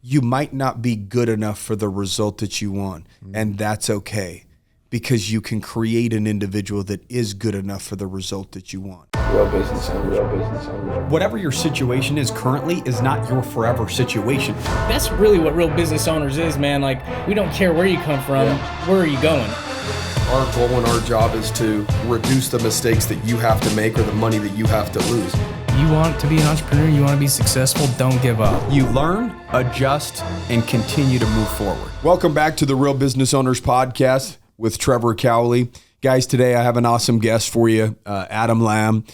you might not be good enough for the result that you want. And that's okay, because you can create an individual that is good enough for the result that you want. Real business owner. Whatever your situation is currently is not your forever situation. That's really what real business owners is, man. Like, we don't care where you come from, where are you going? Our goal and our job is to reduce the mistakes that you have to make or the money that you have to lose. You want to be an entrepreneur, you want to be successful, don't give up. You learn, adjust, and continue to move forward. Welcome back to the Real Business Owners Podcast with Trevor Cowley. Guys, today I have an awesome guest for you, Adam Lamb.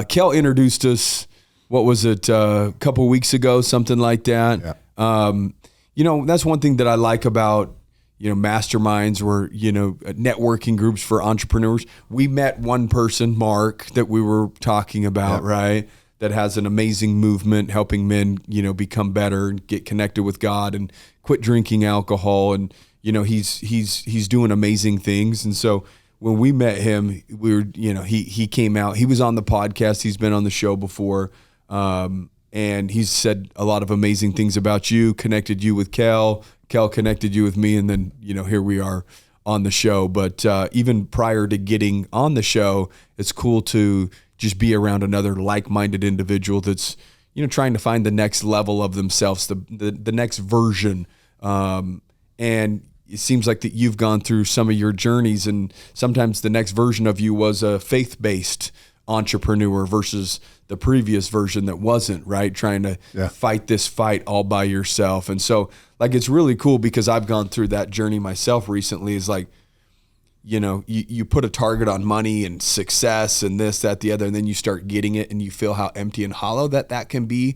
Kel introduced us, what was it, a couple weeks ago, something like that. Yeah. That's one thing that I like about, masterminds or, networking groups for entrepreneurs. We met one person, Mark, that we were talking about, right? That has an amazing movement helping men, become better and get connected with God and quit drinking alcohol. And, he's doing amazing things. And so when we met him, we were, he came out, he was on the podcast. He's been on the show before. And he's said a lot of amazing things about you, connected you with Kel connected you with me. And then, here we are on the show. But even prior to getting on the show, it's cool to just be around another like-minded individual that's, trying to find the next level of themselves, the next version. And it seems like that you've gone through some of your journeys, and sometimes the next version of you was a faith-based entrepreneur versus the previous version that wasn't, right? Trying to fight this fight all by yourself. And so it's really cool because I've gone through that journey myself recently. Is like, you put a target on money and success and this, that, the other, and then you start getting it and you feel how empty and hollow that can be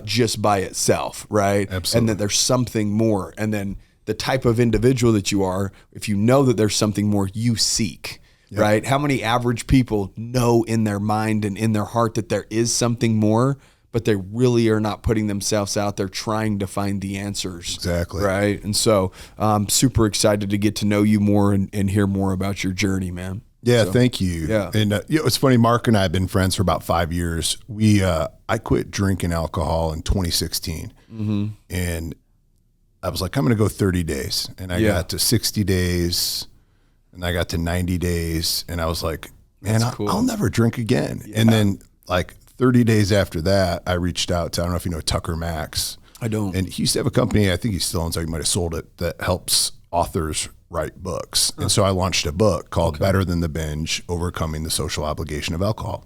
just by itself, right? Absolutely. And that there's something more. And then the type of individual that you are, if you know that there's something more, you seek, right? How many average people know in their mind and in their heart that there is something more, but they really are not putting themselves out there trying to find the answers. Exactly. Right. And so I'm super excited to get to know you more and hear more about your journey, man. Yeah, so, thank you. Yeah. And it's funny, Mark and I have been friends for about 5 years. I quit drinking alcohol in 2016. Mm-hmm. And I was like, I'm going to go 30 days. And I got to 60 days and I got to 90 days. And I was like, man, I'll never drink again. Yeah. And then 30 days after that, I reached out to, I don't know if you know Tucker Max. I don't. And he used to have a company, I think he still owns it, he might have sold it, that helps authors write books. And so I launched a book called Better Than the Binge, Overcoming the Social Obligation of Alcohol.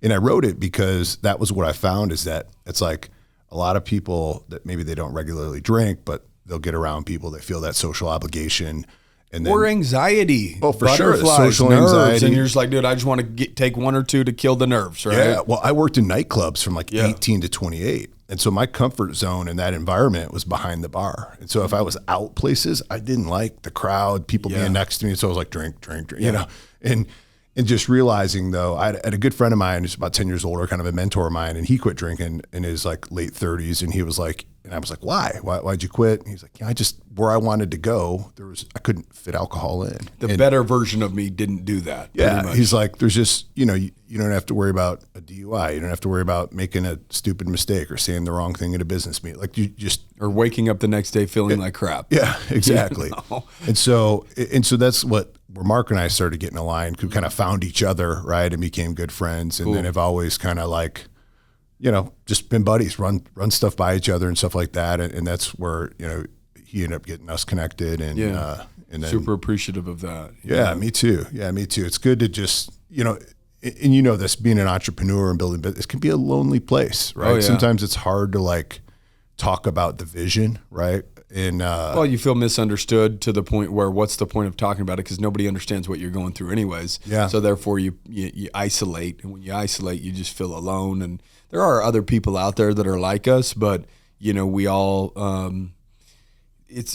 And I wrote it because that was what I found, is that it's like a lot of people that maybe they don't regularly drink, but they'll get around people that feel that social obligation. And then, or anxiety. Oh, for sure. Social nerves, anxiety. And you're just like, dude, I just want to take one or two to kill the nerves, right? Yeah. Well, I worked in nightclubs from 18 to 28. And so my comfort zone in that environment was behind the bar. And so if I was out places, I didn't like the crowd, people being next to me. So I was like, drink, and just realizing though, I had a good friend of mine who's about 10 years older, kind of a mentor of mine, and he quit drinking in his late 30s. And he was like, and I was like, why'd you quit? And he's like, where I wanted to go, I couldn't fit alcohol in. The better version of me didn't do that. Yeah. He's like, there's just, you don't have to worry about a DUI. You don't have to worry about making a stupid mistake or saying the wrong thing at a business meeting. Like you just, or waking up the next day feeling like crap. Yeah, exactly. And so that's where Mark and I started getting aligned. We kind of found each other, right, and became good friends. And then have always kind of just been buddies, run stuff by each other and stuff like that. And that's where, he ended up getting us connected. And and then, super appreciative of that. Yeah, me too. Yeah, me too. It's good to just, and this, being an entrepreneur and building business can be a lonely place, right? Oh, yeah. Sometimes it's hard to talk about the vision, right? And you feel misunderstood to the point where what's the point of talking about it, because nobody understands what you're going through anyways. Yeah. So therefore you isolate, and when you isolate, you just feel alone. And there are other people out there that are like us, but we all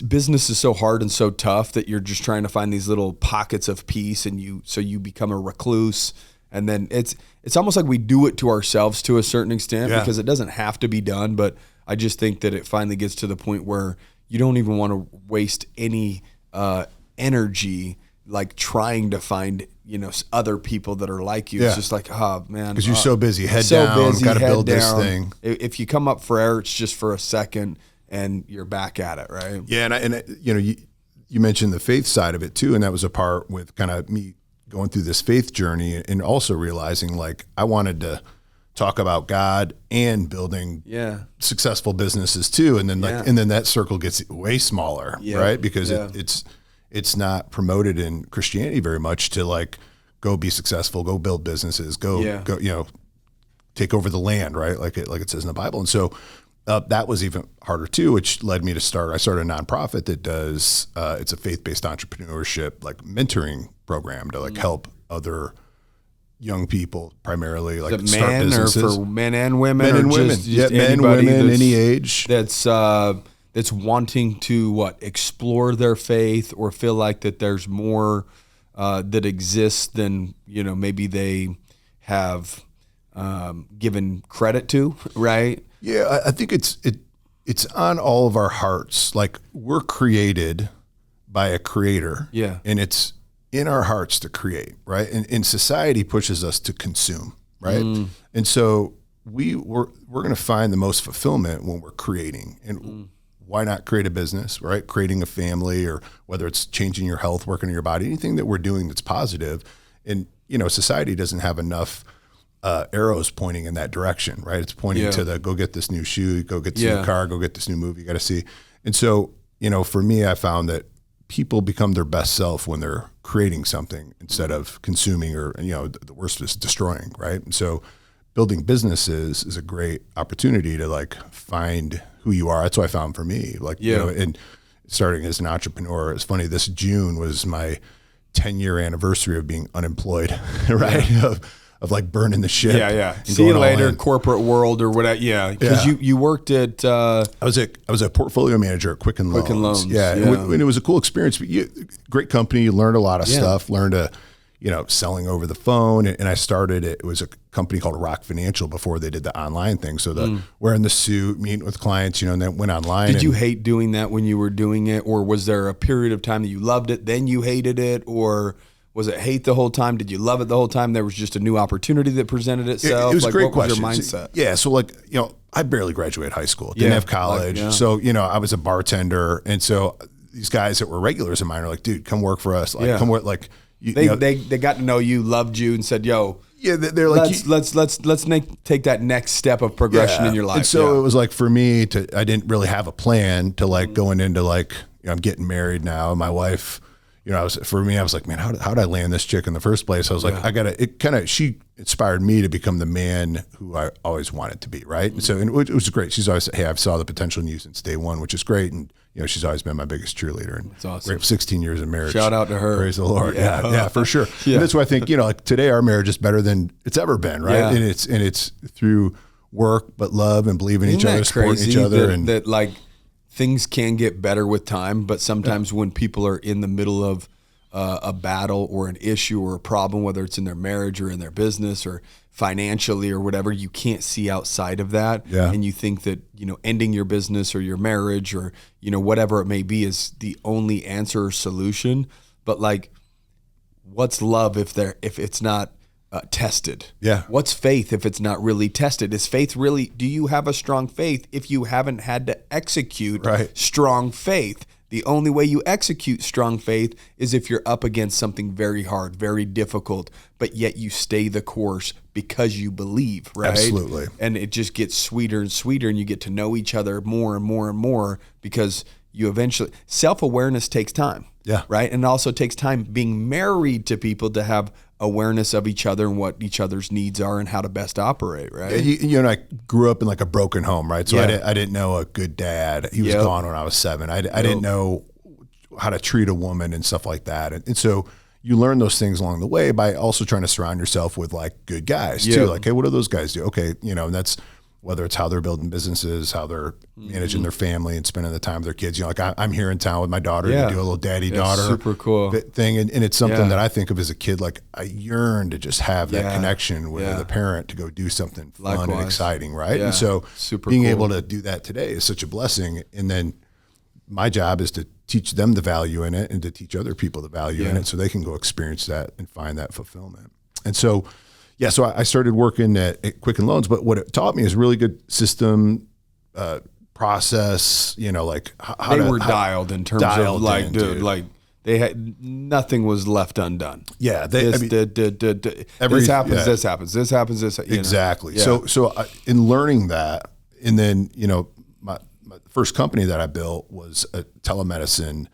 business is so hard and so tough that you're just trying to find these little pockets of peace, and you become a recluse. And then it's almost like we do it to ourselves to a certain extent, because it doesn't have to be done. But I just think that it finally gets to the point where you don't even want to waste any energy trying to find other people that are like you. It's just like, oh man, because you're so busy, head down, got to build this thing. If you come up for air, it's just for a second. and you're back at it, right? Yeah. You mentioned the faith side of it too. And that was a part with kind of me going through this faith journey and also realizing like I wanted to talk about God and building successful businesses too. And then and then that circle gets way smaller, right? Because it's not promoted in Christianity very much to like go be successful, go build businesses, go, take over the land, right? Like it says in the Bible. And so that was even harder too, which led me to I started a nonprofit that does, it's a faith-based entrepreneurship, like mentoring program to like help other young people primarily like start businesses. Or for men and women? Men and women. Just men, women, any age. That's wanting to explore their faith or feel like that there's more that exists than, maybe they have given credit to, right? Yeah, I think it's on all of our hearts. Like we're created by a creator. Yeah. And it's in our hearts to create, right? And society pushes us to consume, right? And so we're going to find the most fulfillment when we're creating. And why not create a business, right? Creating a family, or whether it's changing your health, working on your body, anything that we're doing that's positive. And, society doesn't have enough arrows pointing in that direction, right? It's pointing to go get this new shoe, go get this new car, go get this new movie you got to see. And so, for me, I found that people become their best self when they're creating something instead of consuming or, the worst is destroying, right? And so building businesses is a great opportunity to like find who you are. That's what I found for me. Like, and starting as an entrepreneur, it's funny, this June was my 10-year anniversary of being unemployed, right? Of like burning the ship. Yeah. See you later, corporate world or whatever. Yeah. Because you worked at I was a portfolio manager at Quicken Loans. Yeah. And it was a cool experience. But great company, you learned a lot of stuff, learned selling over the phone. And I started it was a company called Rock Financial before they did the online thing. So wearing the suit, meeting with clients, and then went online. Did you hate doing that when you were doing it? Or was there a period of time that you loved it, then you hated it? Or was it hate the whole time? Did you love it the whole time? There was just a new opportunity that presented itself? It was a great question. What was your mindset? Yeah. So I barely graduated high school. Didn't have college. So, I was a bartender. And so these guys that were regulars of mine are like, dude, come work for us. Like, come work. Like, they got to know you, loved you, and said, yo, they're like, let's take that next step of progression in your life. And so it was like, for me I didn't really have a plan to like going into like, I'm getting married now. My wife, I was like, man, how did I land this chick in the first place? I was like, she inspired me to become the man who I always wanted to be. Right. And so, and it was great. She's always said, hey, I've saw the potential in you since day one, which is great. And, she's always been my biggest cheerleader. And that's awesome. Great, 16 years of marriage. Shout out to her. Praise the Lord. Yeah, for sure. And that's why I think, like today our marriage is better than it's ever been. Right. Yeah. And it's through work, but love and believe in each other, supporting each other. And that like things can get better with time, but sometimes when people are in the middle of a battle or an issue or a problem, whether it's in their marriage or in their business or financially or whatever, you can't see outside of that. Yeah. And you think that, ending your business or your marriage or, whatever it may be is the only answer or solution. But like, what's love if it's not tested? Yeah. What's faith if it's not really tested? Is faith really, do you have a strong faith if you haven't had to execute strong faith? The only way you execute strong faith is if you're up against something very hard, very difficult, but yet you stay the course because you believe, right? Absolutely. And it just gets sweeter and sweeter, and you get to know each other more and more and more because you eventually, self-awareness takes time. Yeah. Right. And it also takes time being married to people to have awareness of each other and what each other's needs are and how to best operate. Right. You and I grew up in like a broken home. Right. So I didn't know a good dad. He was gone when I was 7. I didn't know how to treat a woman and stuff like that. And so you learn those things along the way by also trying to surround yourself with like good guys too. Like, hey, what do those guys do? Okay. And that's, whether it's how they're building businesses, how they're managing their family and spending the time with their kids. Like I'm here in town with my daughter to do a little daddy-daughter super cool thing. And it's something that I think of as a kid, like I yearn to just have that connection with a parent to go do something fun and exciting, right? And so being able to do that today is such a blessing. And then my job is to teach them the value in it and to teach other people the value in it so they can go experience that and find that fulfillment. And so so I started working at Quicken Loans, but what it taught me is really good system, process, like how they were dialed in terms of like, dude. like they had nothing was left undone. Yeah. This happens, this happens, this happens, this, exactly. Yeah. So in learning that, and then, my first company that I built was a telemedicine,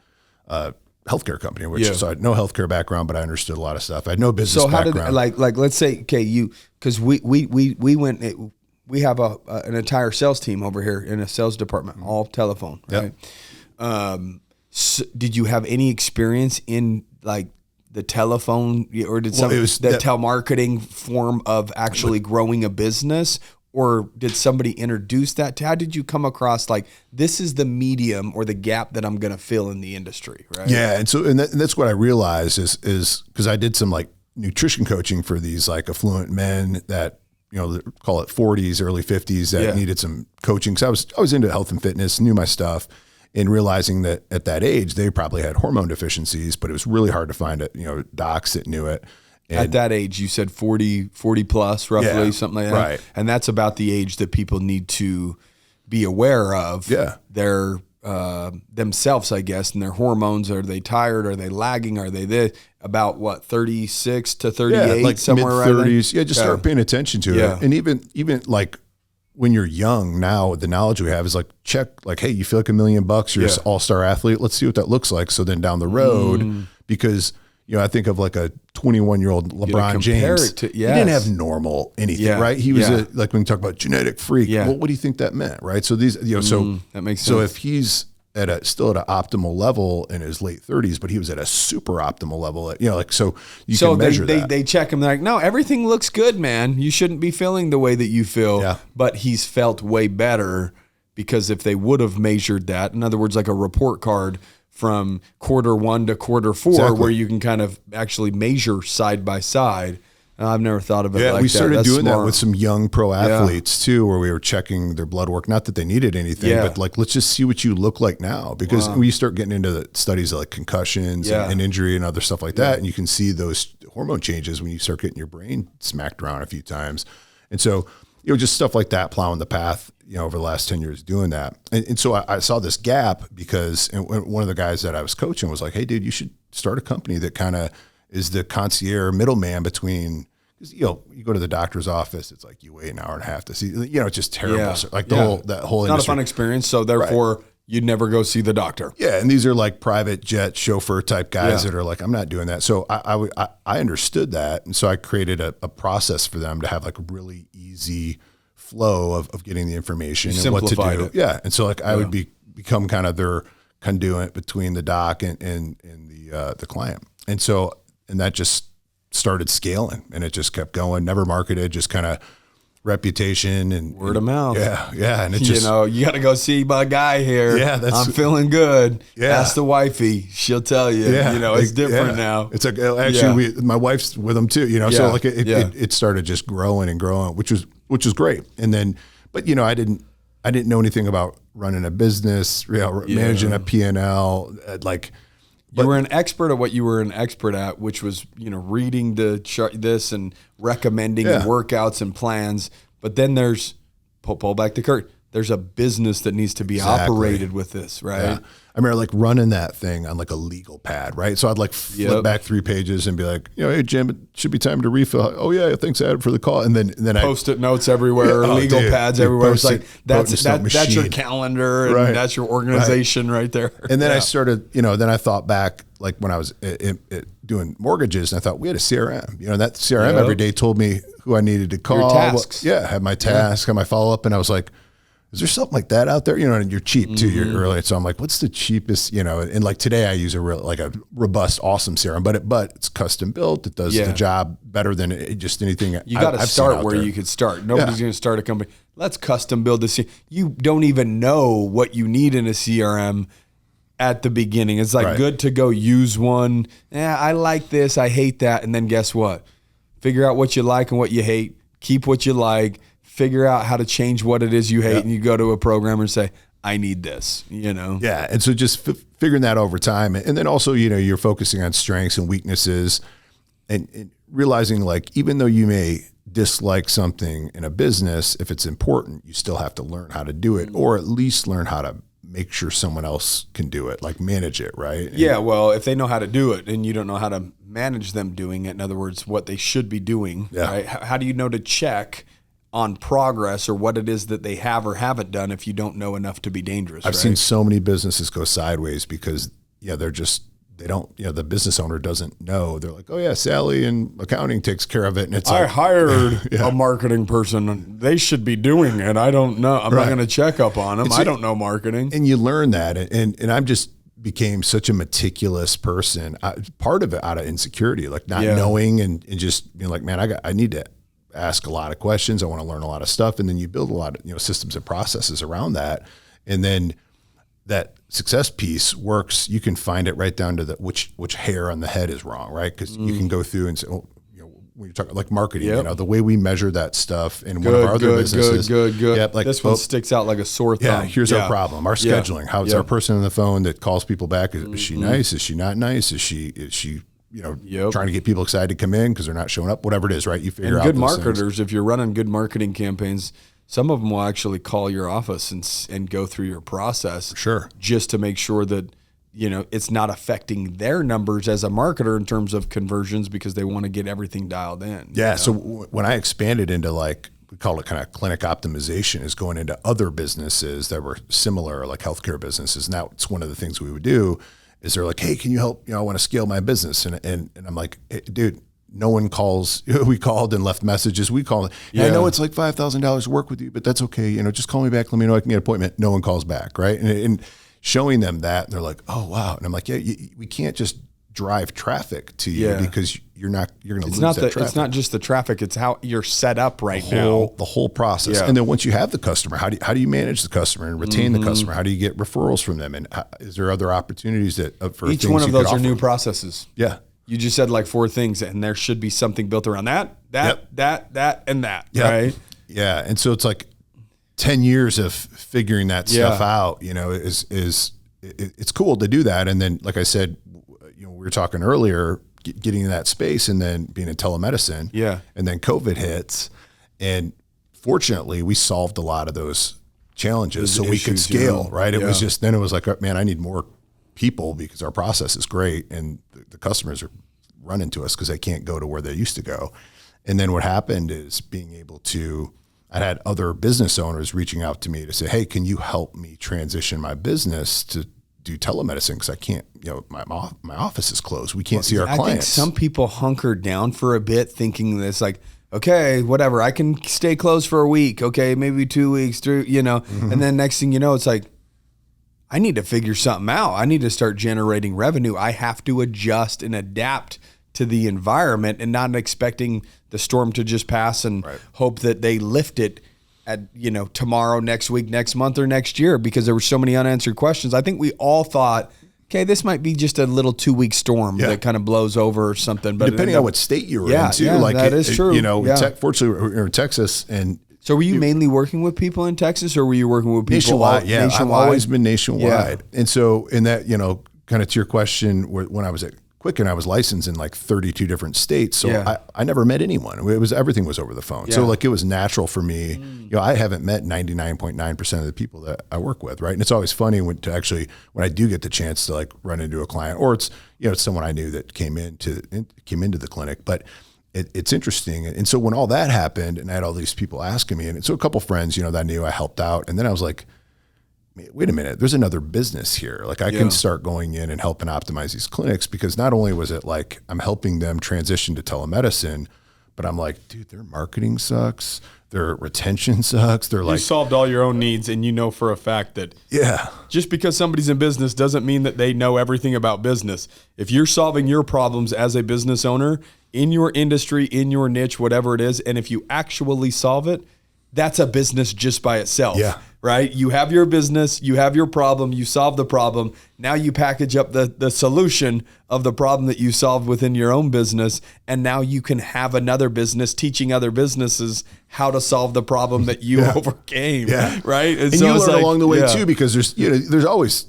healthcare company, which so I had no healthcare background, but I understood a lot of stuff. I had no business background. So how did, like, let's say, okay, cause we went, we have an entire sales team over here in a sales department, all telephone, right? So did you have any experience in like the telephone, or did telemarketing form of actually growing a business? Or did somebody introduce that? How did you come across like this is the medium or the gap that I'm going to fill in the industry, right? Yeah, and that's what I realized is because I did some like nutrition coaching for these like affluent men that call it 40s, early 50s that needed some coaching. So I was into health and fitness, knew my stuff, and realizing that at that age they probably had hormone deficiencies, but it was really hard to find docs that knew it. At that age, you said 40 plus, roughly, something like that. Right. And that's about the age that people need to be aware of their themselves, I guess, and their hormones. Are they tired? Are they lagging? Are they this? About what, 36 to 38, like somewhere mid 30s. Yeah, just start paying attention to it. And even like when you're young now, the knowledge we have is like, check, like, hey, you feel like $1 million, you're an all-star athlete. Let's see what that looks like. So then down the road, because I think of like a 21-year-old LeBron James. He didn't have normal anything, right? He was like when you talk about genetic freak. Well, what do you think that meant, right? So these, so that makes sense. So if he's still at an optimal level in his late 30s, but he was at a super optimal level, so you can measure that. They check him. They're like, no, everything looks good, man. You shouldn't be feeling the way that you feel. Yeah. But he's felt way better because if they would have measured that, in other words, like a report card from quarter 1 to quarter 4, where you can kind of actually measure side by side. I've never thought of it like that. We started doing smart. that with some young pro athletes too, where we were checking their blood work. Not that they needed anything, but like, let's just see what you look like now. Because when you start getting into the studies of like concussions and injury and other stuff like that, and you can see those hormone changes when you start getting your brain smacked around a few times. And so, just stuff like that, plowing the path, over the last 10 years doing that. And so I saw this gap because one of the guys that I was coaching was like, hey, dude, you should start a company that kind of is the concierge middleman between, because, you go to the doctor's office, it's like you wait an hour and a half to see, it's just terrible. Yeah. Like that whole industry. Not a fun experience. So therefore you'd never go see the doctor. Yeah. And these are like private jet chauffeur type guys that are like, I'm not doing that. So I understood that. And so I created a process for them to have like a really easy flow of getting the information and what to do. Yeah. And so like I would become kind of their conduit between the doc and the client. And so, and that just started scaling and it just kept going, never marketed, just kind of reputation and word of mouth. Yeah. And it just, you got to go see my guy here. Yeah. I'm feeling good. Yeah. Ask the wifey. She'll tell you, it's different now. It's like, actually my wife's with them too, so like it started just growing and growing, which was great. And then, but I didn't know anything about running a business, managing a P&L, you were an expert at what you were an expert at, which was, reading this and recommending workouts and plans. But then there's, pull back the curtain, there's a business that needs to be operated with this, right? Yeah. I remember like running that thing on like a legal pad, right? So I'd like flip back 3 pages and be like, hey Jim, it should be time to refill. Oh yeah, thanks Ad for the call. And then Post-it notes everywhere, legal pads everywhere. It's like that's your calendar and that's your organization right there. And then I started, then I thought back like when I was doing mortgages, and I thought we had a CRM. That CRM every day told me who I needed to call. Your tasks. Had my task, had my follow up, and I was like, is there something like that out there? And you're cheap too. You're early. So I'm like, what's the cheapest, and like today I use a robust, awesome CRM, but it's custom built. It does the job better than just anything. You got to start where you could start. Nobody's going to start a company. Let's custom build this. You don't even know what you need in a CRM at the beginning. It's like good to go use one. Yeah, I like this. I hate that. And then guess what? Figure out what you like and what you hate. Keep what you like. Figure out how to change what it is you hate, and you go to a programmer and say, I need this, Yeah. And so just figuring that over time. And then also, you're focusing on strengths and weaknesses and realizing like, even though you may dislike something in a business, if it's important, you still have to learn how to do it, or at least learn how to make sure someone else can do it, like manage it, right? Yeah, well, if they know how to do it and you don't know how to manage them doing it, in other words, what they should be doing, right? How do you know to check on progress or what it is that they have or haven't done if you don't know enough to be dangerous? I've seen so many businesses go sideways because, they don't, the business owner doesn't know. They're like, oh yeah, Sally in accounting takes care of it. And it's I hired a marketing person. They should be doing it. I don't know. I'm not going to check up on them. I don't know marketing. And you learn that. And I'm just became such a meticulous person. Part of it out of insecurity, like not knowing and just being like, man, I need to ask a lot of questions. I want to learn a lot of stuff. And then you build a lot of, systems and processes around that. And then that success piece works. You can find it right down to which hair on the head is wrong, right? Because you can go through and say, when you're talking like marketing, the way we measure that stuff in one of our other businesses. Good. Yep, like, this one sticks out like a sore thumb. Yeah, here's our problem. Our scheduling. How's our person on the phone that calls people back? Is she nice? Is she not nice? Is she trying to get people excited to come in because they're not showing up? Whatever it is, right? You figure out good marketers, if you're running good marketing campaigns, some of them will actually call your office and go through your process, just to make sure that it's not affecting their numbers as a marketer in terms of conversions because they want to get everything dialed in. Yeah. So when I expanded into we call it kind of clinic optimization, is going into other businesses that were similar, like healthcare businesses. Now it's one of the things we would do. Is they're like, hey, can you help? I want to scale my business, and I'm like, hey, dude. No one calls. We called and left messages. We called. I know it's like $5,000 to work with you, but that's okay. Just call me back. Let me know I can get an appointment. No one calls back, right? And showing them that, and they're like, oh wow. And I'm like, yeah, we can't just drive traffic to you because you're going to lose that traffic. It's not just the traffic. It's how you're set up now. The whole process. Yeah. And then once you have the customer, how do you manage the customer and retain the customer? How do you get referrals from them? And is there other opportunities for each one of those are new processes? Yeah. You just said like 4 things, and there should be something built around that, and that, right? Yeah. And so it's like 10 years of figuring that stuff out, it's cool to do that. And then, like I said, we were talking earlier, getting in that space and then being in telemedicine. Yeah. And then COVID hits. And fortunately, we solved a lot of those challenges so we could scale, right? It was just, then it was like, man, I need more people because our process is great and the customers are running to us because they can't go to where they used to go. And then what happened is I had other business owners reaching out to me to say, hey, can you help me transition my business to do telemedicine? Because I can't, my office is closed. We can't see our clients. I think some people hunker down for a bit thinking this like, okay, whatever, I can stay closed for a week. Okay, maybe 2 weeks through, and then next thing you know, it's like, I need to figure something out. I need to start generating revenue. I have to adjust and adapt to the environment and not expecting the storm to just pass and hope that they lift it at, tomorrow, next week, next month, or next year, because there were so many unanswered questions. I think we all thought, okay, this might be just a little 2-week storm that kind of blows over or something. But depending on what state you were in too. That is true. Fortunately we're in Texas, and so were you mainly working with people in Texas, or were you working with people nationwide? I've always been nationwide. And so in that, kind of to your question, when I was at Quicken, I was licensed in like 32 different states. So I never met anyone. Everything was over the phone. So it was natural for me. I haven't met 99.9% of the people that I work with. Right. And it's always funny when I do get the chance to run into a client, or it's someone I knew that came into the clinic, but it's interesting. And so when all that happened and I had all these people asking me, and so a couple friends, that I knew, I helped out. And then I was like, wait a minute, there's another business here. I can start going in and helping optimize these clinics, because not only was it like I'm helping them transition to telemedicine, but I'm like, dude, their marketing sucks. Their retention sucks. You solved all your own needs, and for a fact that just because somebody's in business doesn't mean that they know everything about business. If you're solving your problems as a business owner in your industry, in your niche, whatever it is, and if you actually solve it, that's a business just by itself. Yeah. Right? You have your business, you have your problem, you solve the problem. Now you package up the solution of the problem that you solved within your own business. And now you can have another business teaching other businesses how to solve the problem that you overcame. Yeah. Right? And so you learn along the way too, because there's always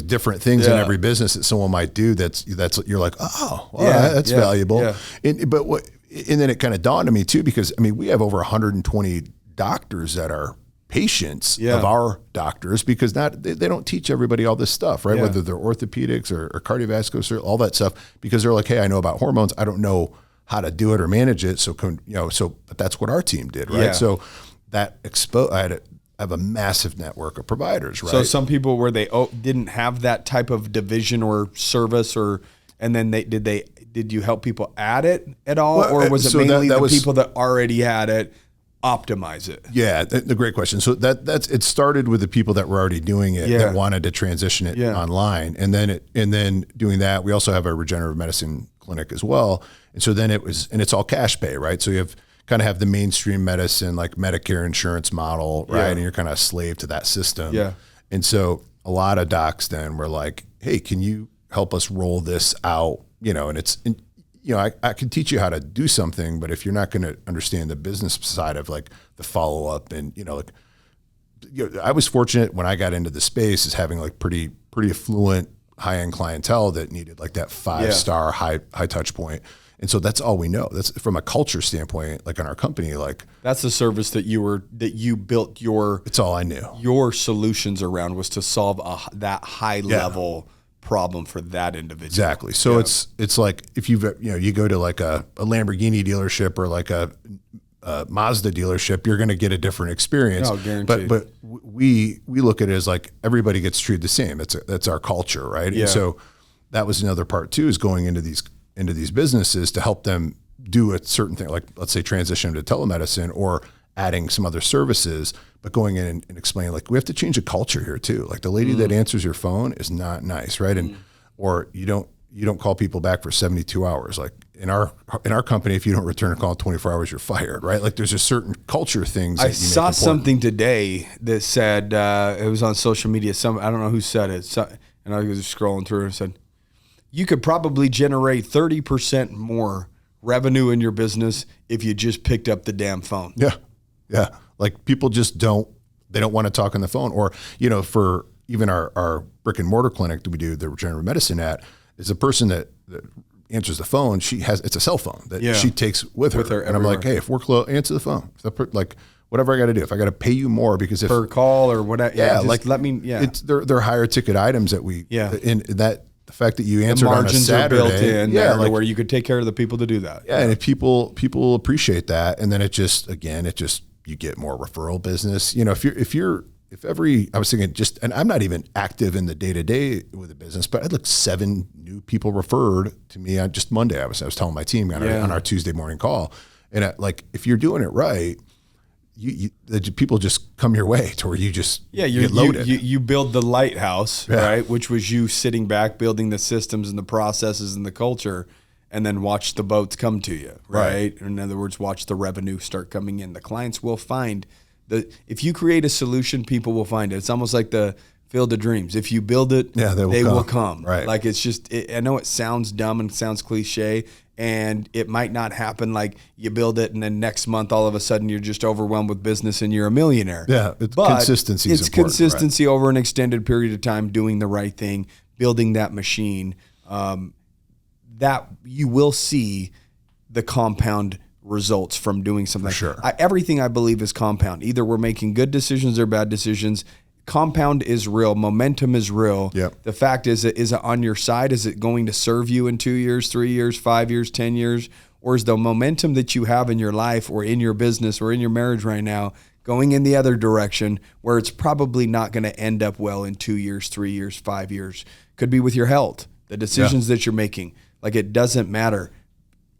different things in every business that someone might do that's you're like, oh, well, that's valuable. Yeah. But and then it kind of dawned on me too, because I mean, we have over 120 doctors that are patients of our doctors, because they don't teach everybody all this stuff, right? Whether they're orthopedics or cardiovascular, all that stuff, because they're like, hey, I know about hormones. I don't know how to do it or manage it. So, but that's what our team did, right? Yeah. So that I have a massive network of providers, right? So some people where they didn't have that type of division or service, and then did you help people add it at all, or was it mainly the people that already had it optimize it? Yeah, the great question. So it started with the people that were already doing it that wanted to transition it online, and then doing that, we also have a regenerative medicine clinic as well, and so then it's all cash pay, right? So you kind of have the mainstream medicine like Medicare insurance model, right? And you're kind of a slave to that system. Yeah. And so a lot of docs then were like, hey, can you help us roll this out? I can teach you how to do something, but if you're not going to understand the business side of like the follow up and, I was fortunate when I got into the space is having like pretty affluent high end clientele that needed like that 5-star high touch point. And so that's all we know. That's from a culture standpoint, like in our company, like that's the service that you built it's all I knew. Your solutions around was to solve that high level problem for that individual. Exactly. So it's like if you go to like a Lamborghini dealership or like a Mazda dealership, you're going to get a different experience. Oh, guaranteed. But we look at it as like everybody gets treated the same. That's our culture, right? Yeah. And so that was another part too, is going into these businesses to help them do a certain thing, like let's say transition to telemedicine or adding some other services, but going in and explaining like we have to change the culture here too. Like the lady that answers your phone is not nice, right? And or you don't call people back for 72 hours. Like in our company, if you don't return a call in 24 hours, you're fired, right? Like there's just certain culture things. I saw something today that said it was on social media. I don't know who said it, and I was scrolling through and said, you could probably generate 30% more revenue in your business if you just picked up the damn phone. Yeah. Yeah. Like people just don't want to talk on the phone, or, for even our brick and mortar clinic that we do the regenerative medicine at, is a person that answers the phone. It's a cell phone that she takes with her. And I'm like, hey, if we're close, answer the phone. Like whatever I got to do, if I got to pay you more because if per call or whatever. they're higher ticket items that in that, the fact that you answered on a Saturday, are built in, where you could take care of the people to do that. Yeah, and if people appreciate that, and then it just you get more referral business. I was thinking and I'm not even active in the day to day with the business, but I had like 7 new people referred to me on just Monday. I was telling my team on our Tuesday morning call, and if you're doing it right, the people just come your way to where you just get loaded. You build the lighthouse, right? Which was you sitting back, building the systems and the processes and the culture, and then watch the boats come to you, right? In other words, watch the revenue start coming in. The clients will find if you create a solution, people will find it. It's almost like the Field of Dreams. If you build it, they will come. Right. Like it's just, I know it sounds dumb and sounds cliche, and it might not happen like you build it and then next month all of a sudden you're just overwhelmed with business and you're a millionaire. Yeah, consistency is important. It's consistency over an extended period of time, doing the right thing, building that machine, that you will see the compound results from doing something. For sure. Everything I believe is compound. Either we're making good decisions or bad decisions. Compound is real. Momentum is real. Yep. The fact is it on your side? Is it going to serve you in 2 years, 3 years, 5 years, 10 years? Or is the momentum that you have in your life or in your business or in your marriage right now going in the other direction where it's probably not going to end up well in 2 years, 3 years, 5 years? Could be with your health, the decisions that you're making. Like it doesn't matter.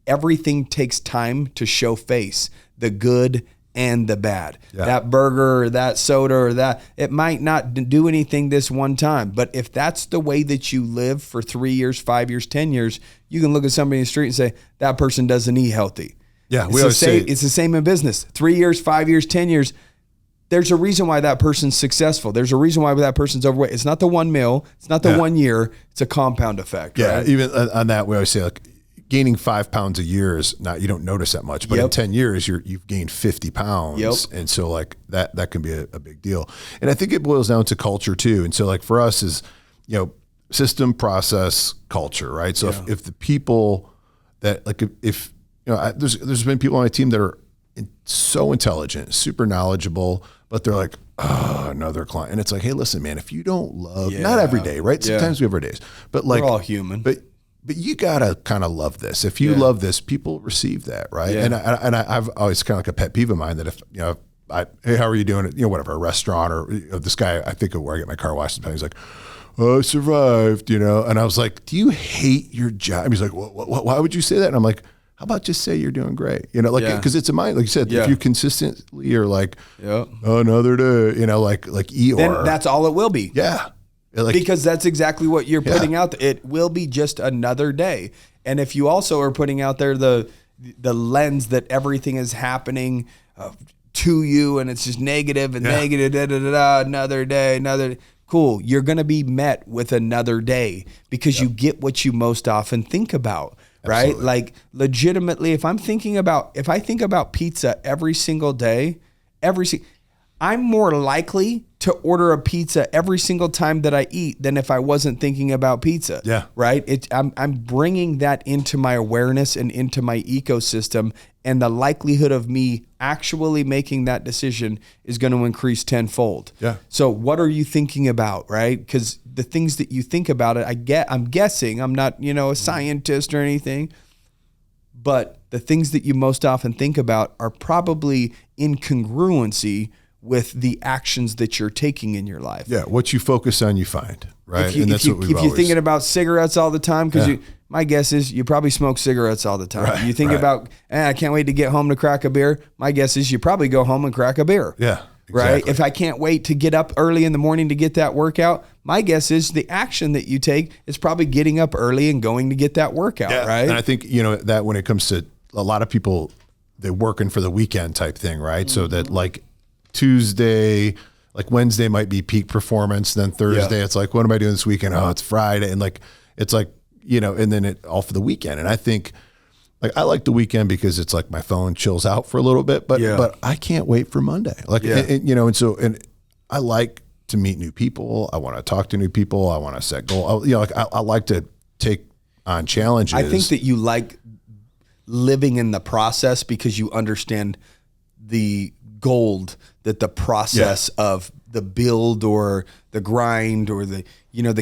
Everything takes time to show face, the good and the bad. Yeah. That burger or that soda or that, it might not do anything this one time, but if that's the way that you live for 3 years, 5 years, 10 years, you can look at somebody in the street and say, that person doesn't eat healthy. Yeah, it's the same in business. 3 years, 5 years, 10 years, there's a reason why that person's successful. There's a reason why that person's overweight. It's not the 1 meal. It's not the 1 year. It's a compound effect. Yeah, right? Even on that, we always say like, gaining 5 pounds a year is not, you don't notice that much, but in 10 years, you've gained 50 pounds. Yep. And so like that can be a big deal. And I think it boils down to culture too. And so like for us is, system, process, culture, right? So if the people that like, if there's been people on my team that are so intelligent, super knowledgeable, but they're like, oh, another client. And it's like, hey, listen, man, if you don't love, not every day, right? Sometimes we have our days, but like, we're all human. But you gotta kind of love this. If you love this, people receive that, right? Yeah. And I've always kind of like a pet peeve of mine that if hey, how are you doing? Whatever, a restaurant or this guy, I think of where I get my car washed. He's like, oh, I survived, and I was like, do you hate your job? And he's like, why would you say that? And I'm like, how about just say you're doing great? Because it's a mind, like you said, if you consistently are like, oh, another day, like Eeyore. Then that's all it will be. Yeah. Because that's exactly what you're putting out there. It will be just another day. And if you also are putting out there the lens that everything is happening to you and it's just negative and negative, another day, cool. You're going to be met with another day because you get what you most often think about, right? Absolutely. Like legitimately, if I think about pizza every single day, I'm more likely to order a pizza every single time that I eat than if I wasn't thinking about pizza. Yeah. Right. I'm bringing that into my awareness and into my ecosystem, and the likelihood of me actually making that decision is going to increase tenfold. Yeah. So what are you thinking about? Right. Because the things that you think about it, I'm guessing, I'm not, a scientist or anything, but the things that you most often think about are probably in congruency with the actions that you're taking in your life. Yeah, what you focus on, you find, right? If you're thinking about cigarettes all the time, because my guess is you probably smoke cigarettes all the time. Right, you think about, I can't wait to get home to crack a beer. My guess is you probably go home and crack a beer. Yeah, exactly. Right? If I can't wait to get up early in the morning to get that workout, my guess is the action that you take is probably getting up early and going to get that workout, right? And I think, that when it comes to a lot of people, they're working for the weekend type thing, right? So that like Tuesday, like Wednesday might be peak performance. Then Thursday, it's like, what am I doing this weekend? Oh, it's Friday. And like, it's like, and then it all for the weekend. And I think like, I like the weekend because it's like my phone chills out for a little bit, but I can't wait for Monday. Like, and I like to meet new people. I want to talk to new people. I want to set goals. I like to take on challenges. I think that you like living in the process because you understand the gold that the process of the build or the grind or the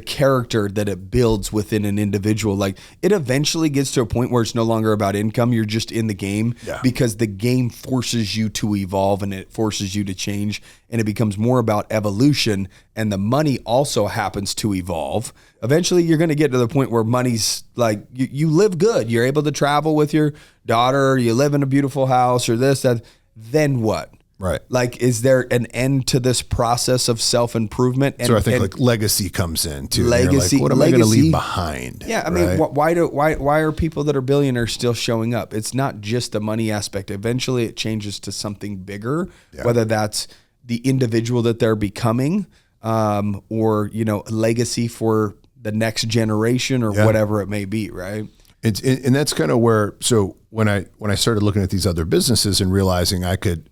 character that it builds within an individual, like it eventually gets to a point where it's no longer about income. You're just in the game because the game forces you to evolve and it forces you to change, and it becomes more about evolution, and the money also happens to evolve. Eventually you're going to get to the point where money's like, you live good. You're able to travel with your daughter. You live in a beautiful house or this, that. Then what? Right. Like, is there an end to this process of self-improvement? So I think like legacy comes in too. Legacy. Like, what am I going to leave behind? Yeah. I mean, why are people that are billionaires still showing up? It's not just the money aspect. Eventually it changes to something bigger, whether that's the individual that they're becoming, or, legacy for the next generation or whatever it may be. Right. And that's kind of where, so when I started looking at these other businesses and realizing I could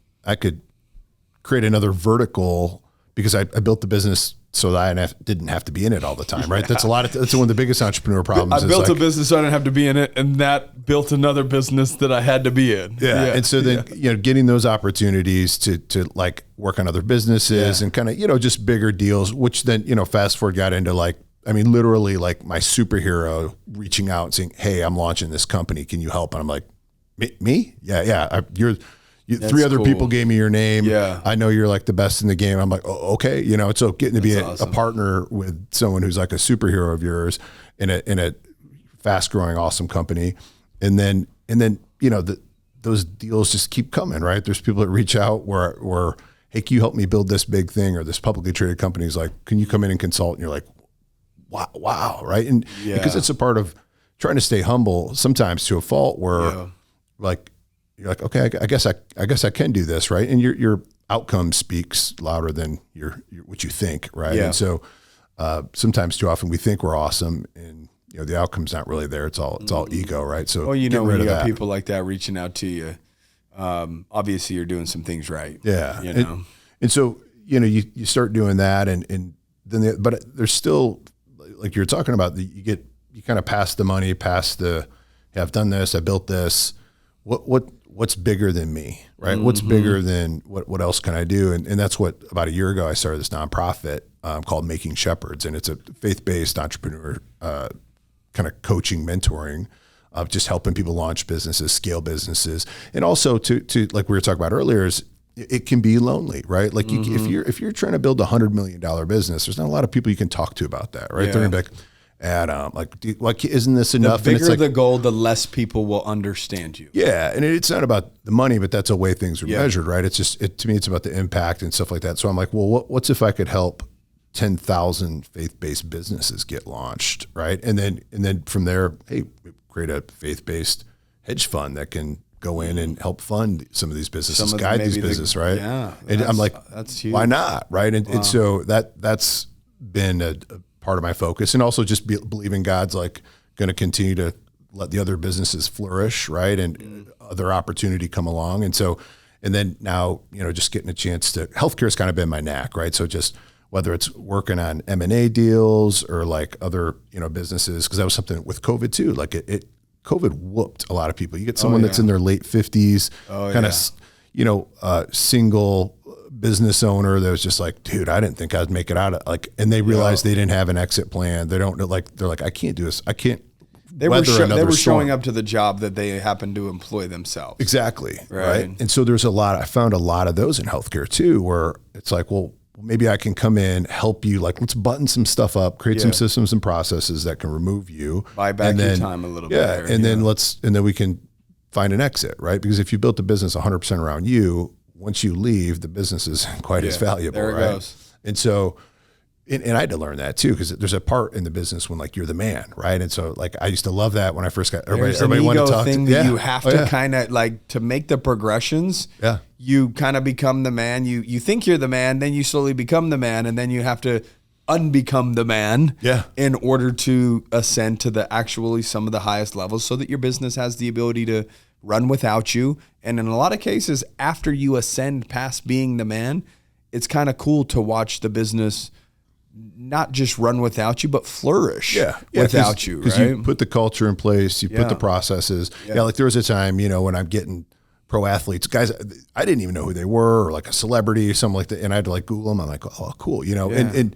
create another vertical because I built the business so that I didn't have to be in it all the time, right? That's that's one of the biggest entrepreneur problems. I built a business so I didn't have to be in it, and that built another business that I had to be in. Yeah. And so then, getting those opportunities to like work on other businesses and kind of, just bigger deals, which then, fast forward got into like, I mean, literally like my superhero reaching out and saying, hey, I'm launching this company. Can you help? And I'm like, me? Yeah. Three other people gave me your name. Yeah. I know you're like the best in the game. I'm like, oh, okay. So getting to be a partner with someone who's like a superhero of yours in a fast growing, awesome company. And then, those deals just keep coming, right? There's people that reach out where, hey, can you help me build this big thing? Or this publicly traded company is like, can you come in and consult? And you're like, wow. Right. And because it's a part of trying to stay humble sometimes to a fault where like, you're like, okay, I guess I can do this, right? And your outcome speaks louder than your what you think, right? Yeah. And so sometimes too often we think we're awesome, and the outcome's not really there. It's all ego, right? So when you got people like that reaching out to you, obviously you're doing some things right. Yeah, and so you start doing that, and then but there's still, like you're talking about, you kind of pass the money, past the, hey, I've done this, I built this. what's bigger than me, right? What's bigger than what else can I do? And that's what, about a year ago, I started this nonprofit called Making Shepherds, and it's a faith-based entrepreneur kind of coaching, mentoring of just helping people launch businesses, scale businesses, and also to like we were talking about earlier, is it can be lonely, right? Like if you're trying to build $100 million business, there's not a lot of people you can talk to about that, right? Yeah. They're gonna be like, Adam, like isn't this enough? The And it's bigger like, the goal, the less people will understand you. yeah, and it's not about the money, but that's a way things are measured, right? It's just to me, it's about the impact and stuff like that. So I'm like, well, what's if I could help 10,000 faith-based businesses get launched, right? And then from there, hey, we create a faith-based hedge fund that can go in and help fund some of these businesses, guide these businesses, right? Yeah, and I'm like, that's huge. why not, right? And so that's been a part of my focus, and also just believing God's like going to continue to let the other businesses flourish, right? And other opportunity come along. And so, and then now, just getting a chance to, healthcare has kind of been my knack, right? So just whether it's working on M&A deals or like other, businesses, because that was something with COVID too. Like COVID whooped a lot of people. You get someone that's in their late 50s, single business owner that was just like, dude, I didn't think I'd make it out of and they realized they didn't have an exit plan. They don't know, they're like, I can't do this. I can't. They were showing up to the job that they happened to employ themselves. Exactly. Right. And so I found a lot of those in healthcare too, where it's like, well, maybe I can come in, help you, like, let's button some stuff up, create some systems and processes that can remove you. Buy back your time a little bit. Yeah. And then we can find an exit, right? Because if you built a business 100% around you, once you leave, the business isn't quite as valuable. There it goes. And so, and I had to learn that too, because there's a part in the business when like you're the man, right? And so like I used to love that when I first got everybody wanted to talk thing to. That you have to kind of like to make the progressions. Yeah, you kind of become the man. You think you're the man, then you slowly become the man, and then you have to unbecome the man. Yeah. In order to ascend to actually some of the highest levels, so that your business has the ability to run without you. And in a lot of cases, after you ascend past being the man, it's kind of cool to watch the business not just run without you, but flourish without you, right? Because you put the culture in place, you put the processes. Yeah, like there was a time, when I'm getting pro athletes, guys, I didn't even know who they were, or like a celebrity or something like that. And I had to like Google them. I'm like, oh, cool, and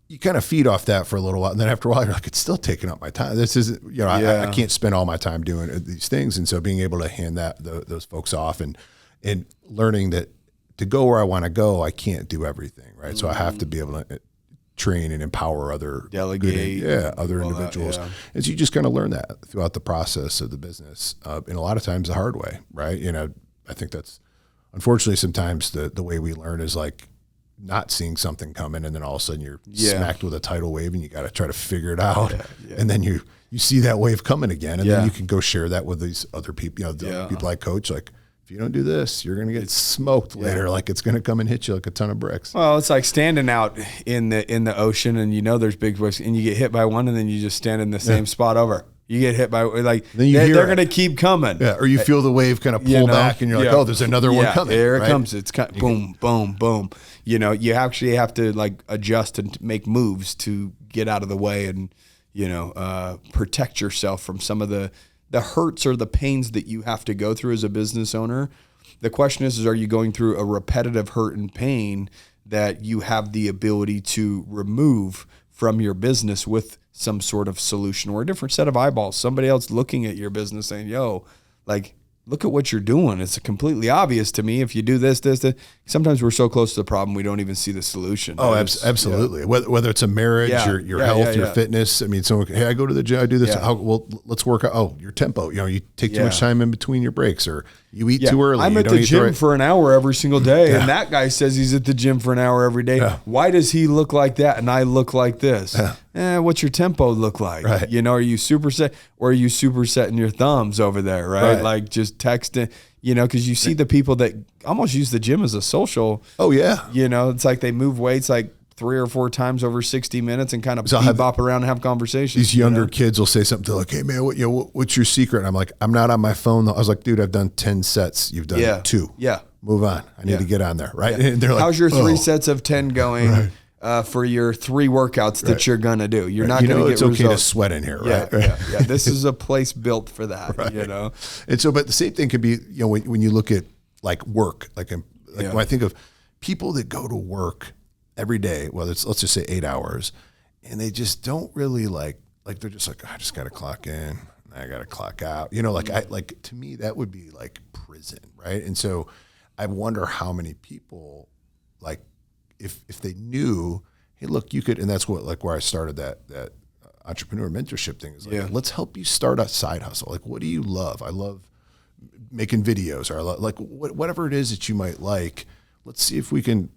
you kind of feed off that for a little while. And then after a while, you're like, it's still taking up my time. This isn't, I can't spend all my time doing these things. And so being able to hand those folks off and learning that to go where I want to go, I can't do everything, right? So I have to be able to train and empower other other individuals. And so you just kind of learn that throughout the process of the business, and a lot of times the hard way, right? I think that's unfortunately sometimes the way we learn is like not seeing something coming, and then all of a sudden you're smacked with a tidal wave, and you got to try to figure it out. And then you see that wave coming again, and then you can go share that with these other people. The people I coach, like, if you don't do this, you're going to get smoked later. Like it's going to come and hit you like a ton of bricks. Well, it's like standing out in the ocean, and there's big waves, and you get hit by one, and then you just stand in the same spot over. You get hit by they're going to keep coming. Yeah, or you feel the wave kind of pull back, and you're like, oh, there's another one coming. There it comes. It's kind of boom, boom, boom. You actually have to like adjust and make moves to get out of the way, and protect yourself from some of the hurts or the pains that you have to go through as a business owner. The question is are you going through a repetitive hurt and pain that you have the ability to remove from your business with some sort of solution or a different set of eyeballs, somebody else looking at your business saying, yo, like, look at what you're doing. It's completely obvious to me if you do this. Sometimes we're so close to the problem, we don't even see the solution. Oh, absolutely. Yeah. Whether it's a marriage, your health, your fitness. I mean, someone, hey, I go to the gym, I do this. Yeah. Well, let's work out. Oh, your tempo. You take too much time in between your breaks, or you eat too early. I'm at the gym for an hour every single day, and that guy says he's at the gym for an hour every day. Yeah. Why does he look like that and I look like this? Yeah. What's your tempo look like? Right. Are you superset, or are you supersetting your thumbs over there, right? Like just texting, because you see the people that almost use the gym as a social. Oh, yeah. It's like they move weights like 3 or 4 times over 60 minutes and kind of bop around and have conversations. These younger kids will say something like, hey, man, what's your secret? And I'm like, I'm not on my phone. I was like, dude, I've done 10 sets. You've done 2. Yeah. Move on. I need to get on there, right? And they're like, how's your 3 sets of 10 going? Right. for your 3 workouts that you're gonna do. You're not gonna get it's okay results. to sweat in here, Yeah, right? yeah. This is a place built for that. Right. You know. And so, but the same thing could be, when you look at like work, when I think of people that go to work every day, whether it's, let's just say 8 hours, and they just don't really like they're just like, I just got to clock in, I got to clock out. To me, that would be like prison, right? And so I wonder how many people, like, if they knew, hey, look, you could, and that's what, where I started that entrepreneur mentorship thing is like, let's help you start a side hustle. Like, what do you love? I love making videos, or whatever it is that you might like. Let's see if we can,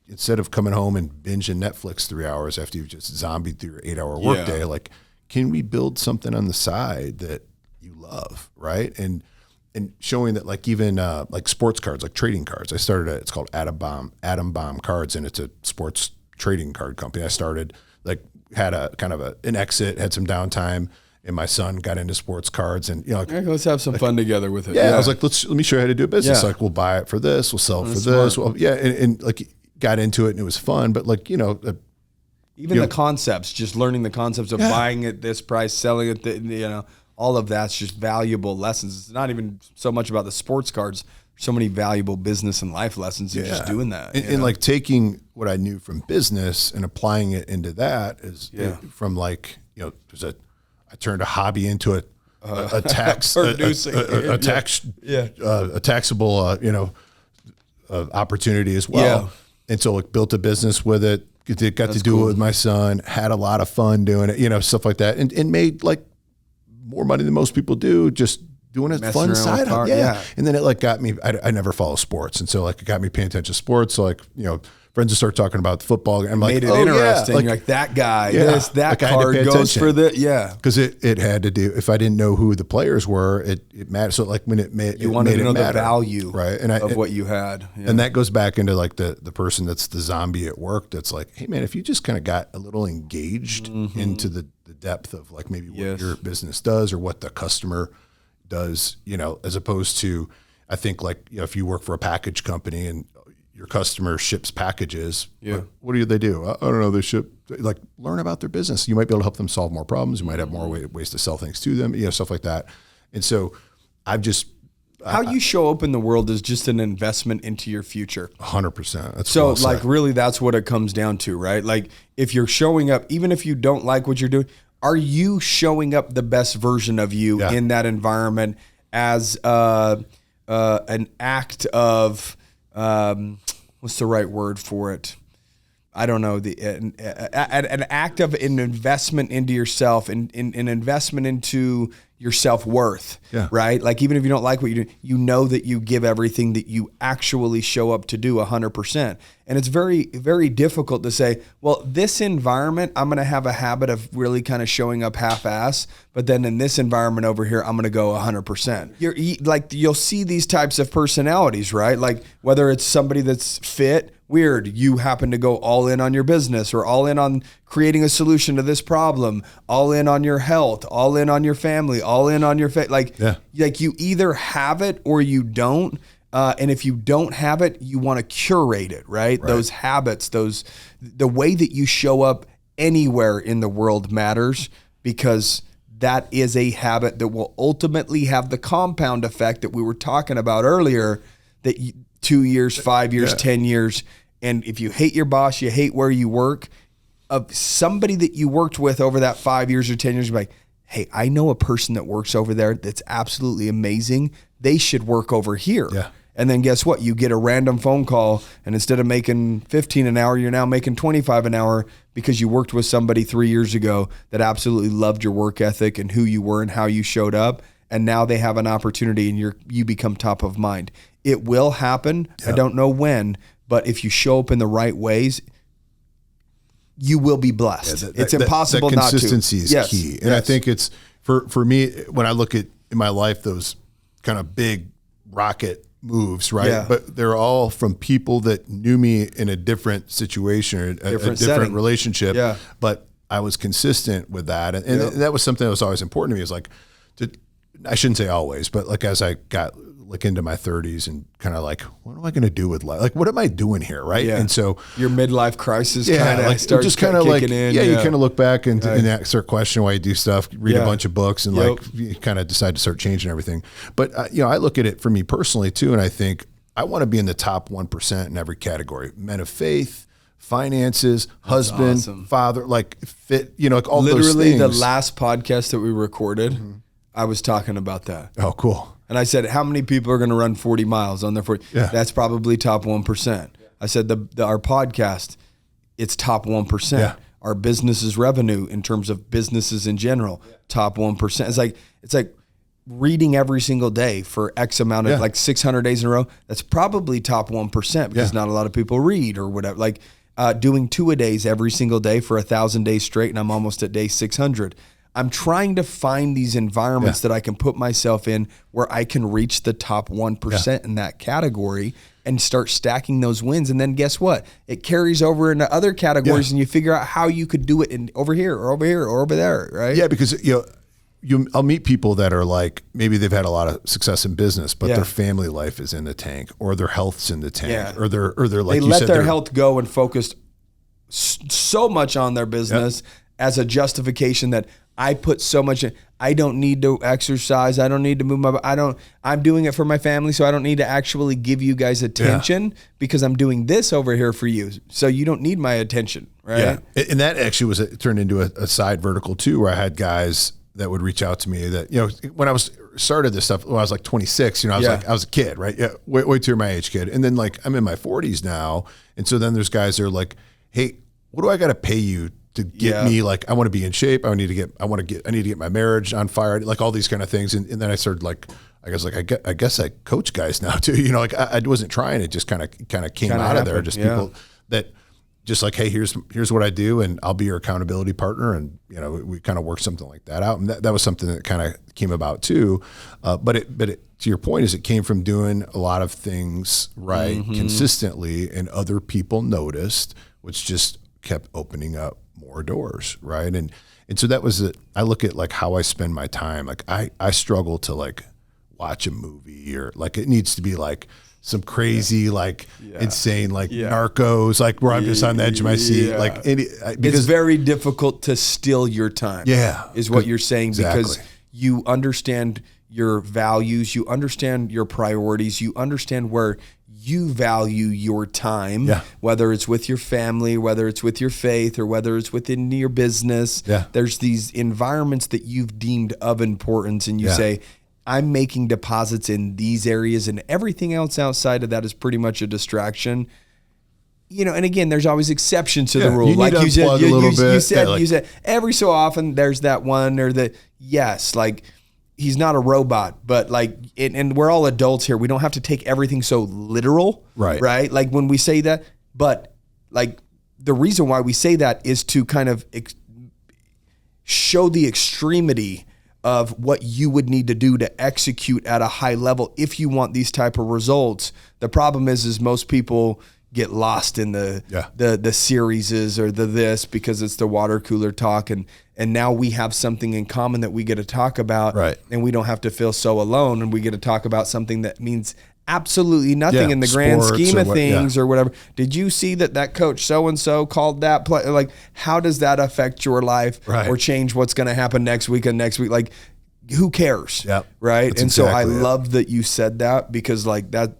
instead of coming home and binging Netflix 3 hours after you've just zombied through your 8-hour workday, like, can we build something on the side that you love, right? And showing that, like, even like sports cards, like trading cards. I started it's called Atom Bomb Cards, and it's a sports trading card company. I started, like, had a kind of an exit, had some downtime, and my son got into sports cards, and Let's have some fun together with it. Yeah, I was like, let me show you how to do a business. Yeah. Like, we'll buy it for this, we'll sell it for smart. this. Well, and like, got into it, and it was fun. But like, Even the concepts, just learning the concepts of buying at this price, selling it, all of that's just valuable lessons. It's not even so much about the sports cards. There's so many valuable business and life lessons in just doing that. And like taking what I knew from business and applying it into that is from like, I turned a hobby into a tax, producing. a taxable, opportunity as well. Yeah. And so, like, built a business with it. Got to do it with my son. Had a lot of fun doing it. Stuff like that, and made like more money than most people do just doing a fun side up. Yeah. And then it like got me. I never follow sports, and so like it got me paying attention to sports. So like friends would start talking about football. And I'm like, made it interesting. Yeah. Like that guy, that Like, I had to card pay goes attention. for the because it had to do. If I didn't know who the players were, it mattered. So like when it made you wanted made to know it matter, the value right? of what you had. Yeah. And that goes back into like the person that's the zombie at work. That's like, hey man, if you just kind of got a little engaged into the depth of like maybe what your business does or what the customer does, as opposed to, I think like, if you work for a package company and your customer ships packages, what do they do? I don't know. They ship, like, learn about their business. You might be able to help them solve more problems. You might have more ways to sell things to them, stuff like that. And so I've just, how you show up in the world is just an investment into your future. 100%. That's so well said. like really that's what it comes down to, right? Like if you're showing up, even if you don't like what you're doing, are you showing up the best version of you in that environment as an act of, what's the right word for it? I don't know, an act of an investment into yourself and an investment into your self-worth, right? Like even if you don't like what you do, you know that you give everything that you actually show up to do 100%. And it's very, very difficult to say, well, this environment, I'm going to have a habit of really kind of showing up half-ass, but then in this environment over here, I'm going to go 100%. You'll see these types of personalities, right? Like whether it's somebody that's fit, weird, you happen to go all in on your business or all in on creating a solution to this problem, all in on your health, all in on your family, all in on your like you either have it or you don't. And if you don't have it, you want to curate it, right? Those habits, the way that you show up anywhere in the world matters, because that is a habit that will ultimately have the compound effect that we were talking about earlier, that 2 years, 5 years, 10 years. And if you hate your boss, you hate where you work, of somebody that you worked with over that 5 years or 10 years, you're like, hey, I know a person that works over there that's absolutely amazing. They should work over here. Yeah. And then guess what? You get a random phone call, and instead of making 15 an hour, you're now making 25 an hour because you worked with somebody 3 years ago that absolutely loved your work ethic and who you were and how you showed up. And now they have an opportunity and you become top of mind. It will happen. I don't know when, but if you show up in the right ways, you will be blessed. It's impossible not to. Consistency is key. And I think it's, for me, when I look at in my life, those kind of big rocket moves, right? Yeah. But they're all from people that knew me in a different situation, or a different relationship. Yeah. But I was consistent with that. And that was something that was always important to me, is like, I shouldn't say always, but like as I got look into my 30s and kind of like, what am I going to do with life? Like, what am I doing here? Right. Yeah. And so your midlife crisis kind of like, starts just kind of like, in. you kind of look back and start questioning why you do stuff, read a bunch of books and Yep. like you kind of decide to start changing everything. But, I look at it for me personally too. And I think I want to be in the top 1% in every category: men of faith, finances, husband, awesome. father, like fit, like all Literally those things. the last podcast that we recorded, I was talking about that. Oh, cool. And I said, how many people are going to run 40 miles on their 40? Yeah. That's probably top 1%. I said, our podcast, it's top 1%. Yeah. Our business's revenue in terms of businesses in general, top 1%. It's like reading every single day for X amount of like 600 days in a row. That's probably top 1% because not a lot of people read or whatever. Like doing 2-a-days every single day for 1,000 days straight. And I'm almost at day 600. I'm trying to find these environments that I can put myself in where I can reach the top 1% in that category and start stacking those wins. And then guess what? It carries over into other categories and you figure out how you could do it in over here or over here or over there, right? Yeah, because I'll meet people that are like, maybe they've had a lot of success in business, but their family life is in the tank, or their health's in the tank, or they're like they let their health go and focused so much on their business as a justification that I put so much in. I don't need to exercise. I don't need to move I'm doing it for my family. So I don't need to actually give you guys attention because I'm doing this over here for you. So you don't need my attention. Right. Yeah. And that actually turned into a side vertical too, where I had guys that would reach out to me that, when I started this stuff, when I was like 26, I was a kid, right? Yeah. Way too my age kid. And then like, I'm in my 40s now. And so then there's guys that are like, hey, what do I got to pay you to get me, like, I want to be in shape. I need to get my marriage on fire, like all these kind of things. And then I started like, I guess I coach guys now too, like I wasn't trying, it just kind of came out of there. Just people that just like, hey, here's what I do, and I'll be your accountability partner. And, we kind of work something like that out. And that was something that kind of came about too. But it, to your point, is it came from doing a lot of things consistently, and other people noticed, which just kept opening up more doors. Right. And so that was it. I look at like how I spend my time. Like I struggle to like watch a movie, or like it needs to be like some crazy, like insane, like Narcos, like where I'm just on the edge of my seat. Like because it's very difficult to steal your time. Is what you're saying, because you understand your values, you understand your priorities, you understand where you value your time, whether it's with your family, whether it's with your faith, or whether it's within your business. There's these environments that you've deemed of importance, and you say, I'm making deposits in these areas, and everything else outside of that is pretty much a distraction. And again, there's always exceptions to the rule. Like you said, every so often there's that one, or like he's not a robot, but like, and we're all adults here. We don't have to take everything so literal, right? Like when we say that, but like the reason why we say that is to kind of show the extremity of what you would need to do to execute at a high level if you want these type of results. The problem is most people get lost in the series or this because it's the water cooler talk, and now we have something in common that we get to talk about, and we don't have to feel so alone, and we get to talk about something that means absolutely nothing in the grand scheme of things or whatever. Did you see that coach so-and-so called that play? Like, how does that affect your life or change what's going to happen next week and next week? Like, who cares? Right. That's and so I exactly love that you said that, because like that,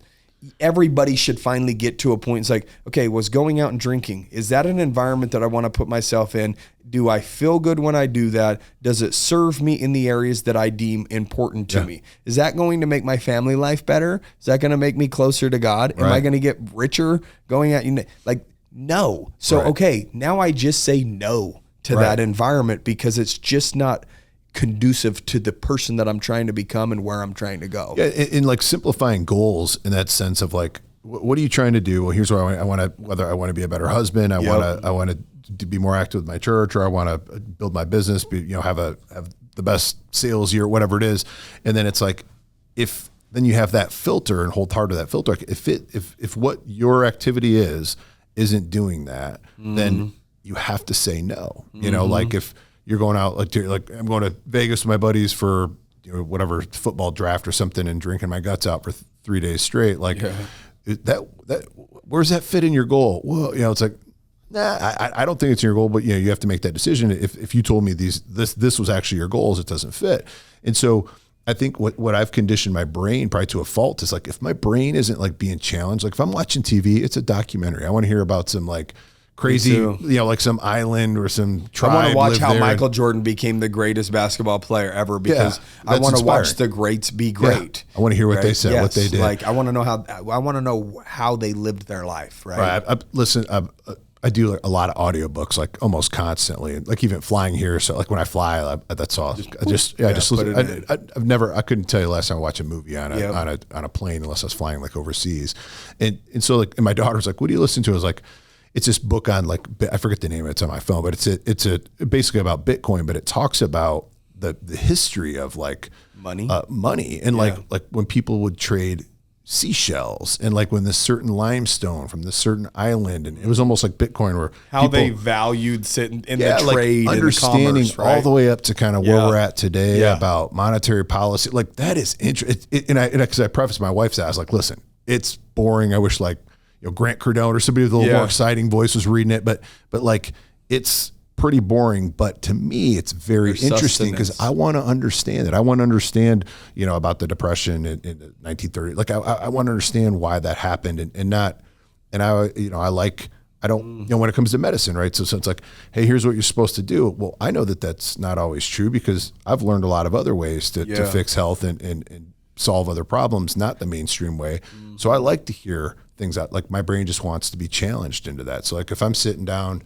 everybody should finally get to a point. It's like, okay, was going out and drinking, is that an environment that I want to put myself in? Do I feel good when I do that? Does it serve me in the areas that I deem important to me? Is that going to make my family life better? Is that going to make me closer to God? Am I going to get richer going out? Like, no. So, okay, now I just say no to that environment, because it's just not conducive to the person that I'm trying to become and where I'm trying to go. Yeah, and like simplifying goals in that sense of like, what are you trying to do? Well, here's what I want to, whether I want to be a better husband, I want to be more active with my church, or I want to build my business, have the best sales year, whatever it is. And then it's like, if then you have that filter and hold hard to that filter. If what your activity isn't doing that, then you have to say no. Like if you're going out, like I'm going to Vegas with my buddies for whatever football draft or something and drinking my guts out for 3 days straight. Like that, where's that fit in your goal? Well, it's like, nah, I don't think it's your goal, but you have to make that decision. If you told me this was actually your goals, it doesn't fit. And so I think what I've conditioned my brain probably to a fault is like, if my brain isn't like being challenged, like if I'm watching TV, it's a documentary. I want to hear about some like crazy, like some island or some tribe. I want to watch how Michael Jordan became the greatest basketball player ever because I want to watch the greats be great. I want to hear what they said, what they did. Like I want to know how they lived their life. Right. I do a lot of audiobooks, like almost constantly, like even flying here. So like when I fly, that's all. I just listen. I couldn't tell you the last time I watched a movie on a plane unless I was flying like overseas. And so like, and my daughter's like, what do you listen to? I was like, it's this book on like, I forget the name of it, it's on my phone, but it's basically about Bitcoin, but it talks about the history of like money and like when people would trade seashells and like when this certain limestone from this certain island, and it was almost like Bitcoin where how they valued sitting in the trade, like understanding and the commerce, all the way up to kind of where we're at today about monetary policy. Like that is interesting. And because I prefaced my wife's, I was like, listen, it's boring. I wish like Grant Cardone or somebody with a little more exciting voice was reading it, but like it's pretty boring, but to me it's very interesting because I want to understand it. I want to understand, about the Depression in the 1930s. Like I want to understand why that happened and I don't, when it comes to medicine, right? So it's like, hey, here's what you're supposed to do. Well, I know that that's not always true because I've learned a lot of other ways to fix health and solve other problems, not the mainstream way. So I like to hear things out. Like my brain just wants to be challenged into that. So like if I'm sitting down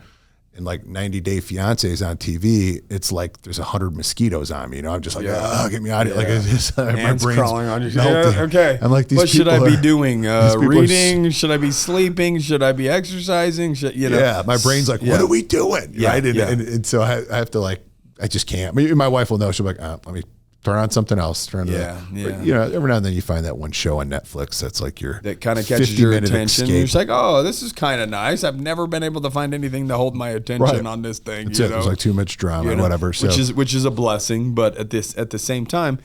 and like 90 Day Fiancés on TV, it's like there's 100 mosquitoes on me. I'm just like, get me out of here. Like it's just, my brain's crawling on you. melting. Okay. I'm like, what should I be doing? Reading? Should I be sleeping? Should I be exercising? Yeah, my brain's like, what are we doing? Right? And so I have to like, I just can't. My wife will know. She'll be like, let me turn on something else. But, every now and then you find that one show on Netflix that's like that kind of catches your attention. You're just like, oh, this is kind of nice. I've never been able to find anything to hold my attention on this thing. That's it. There's like too much drama and whatever. So. Which is a blessing, but at the same time,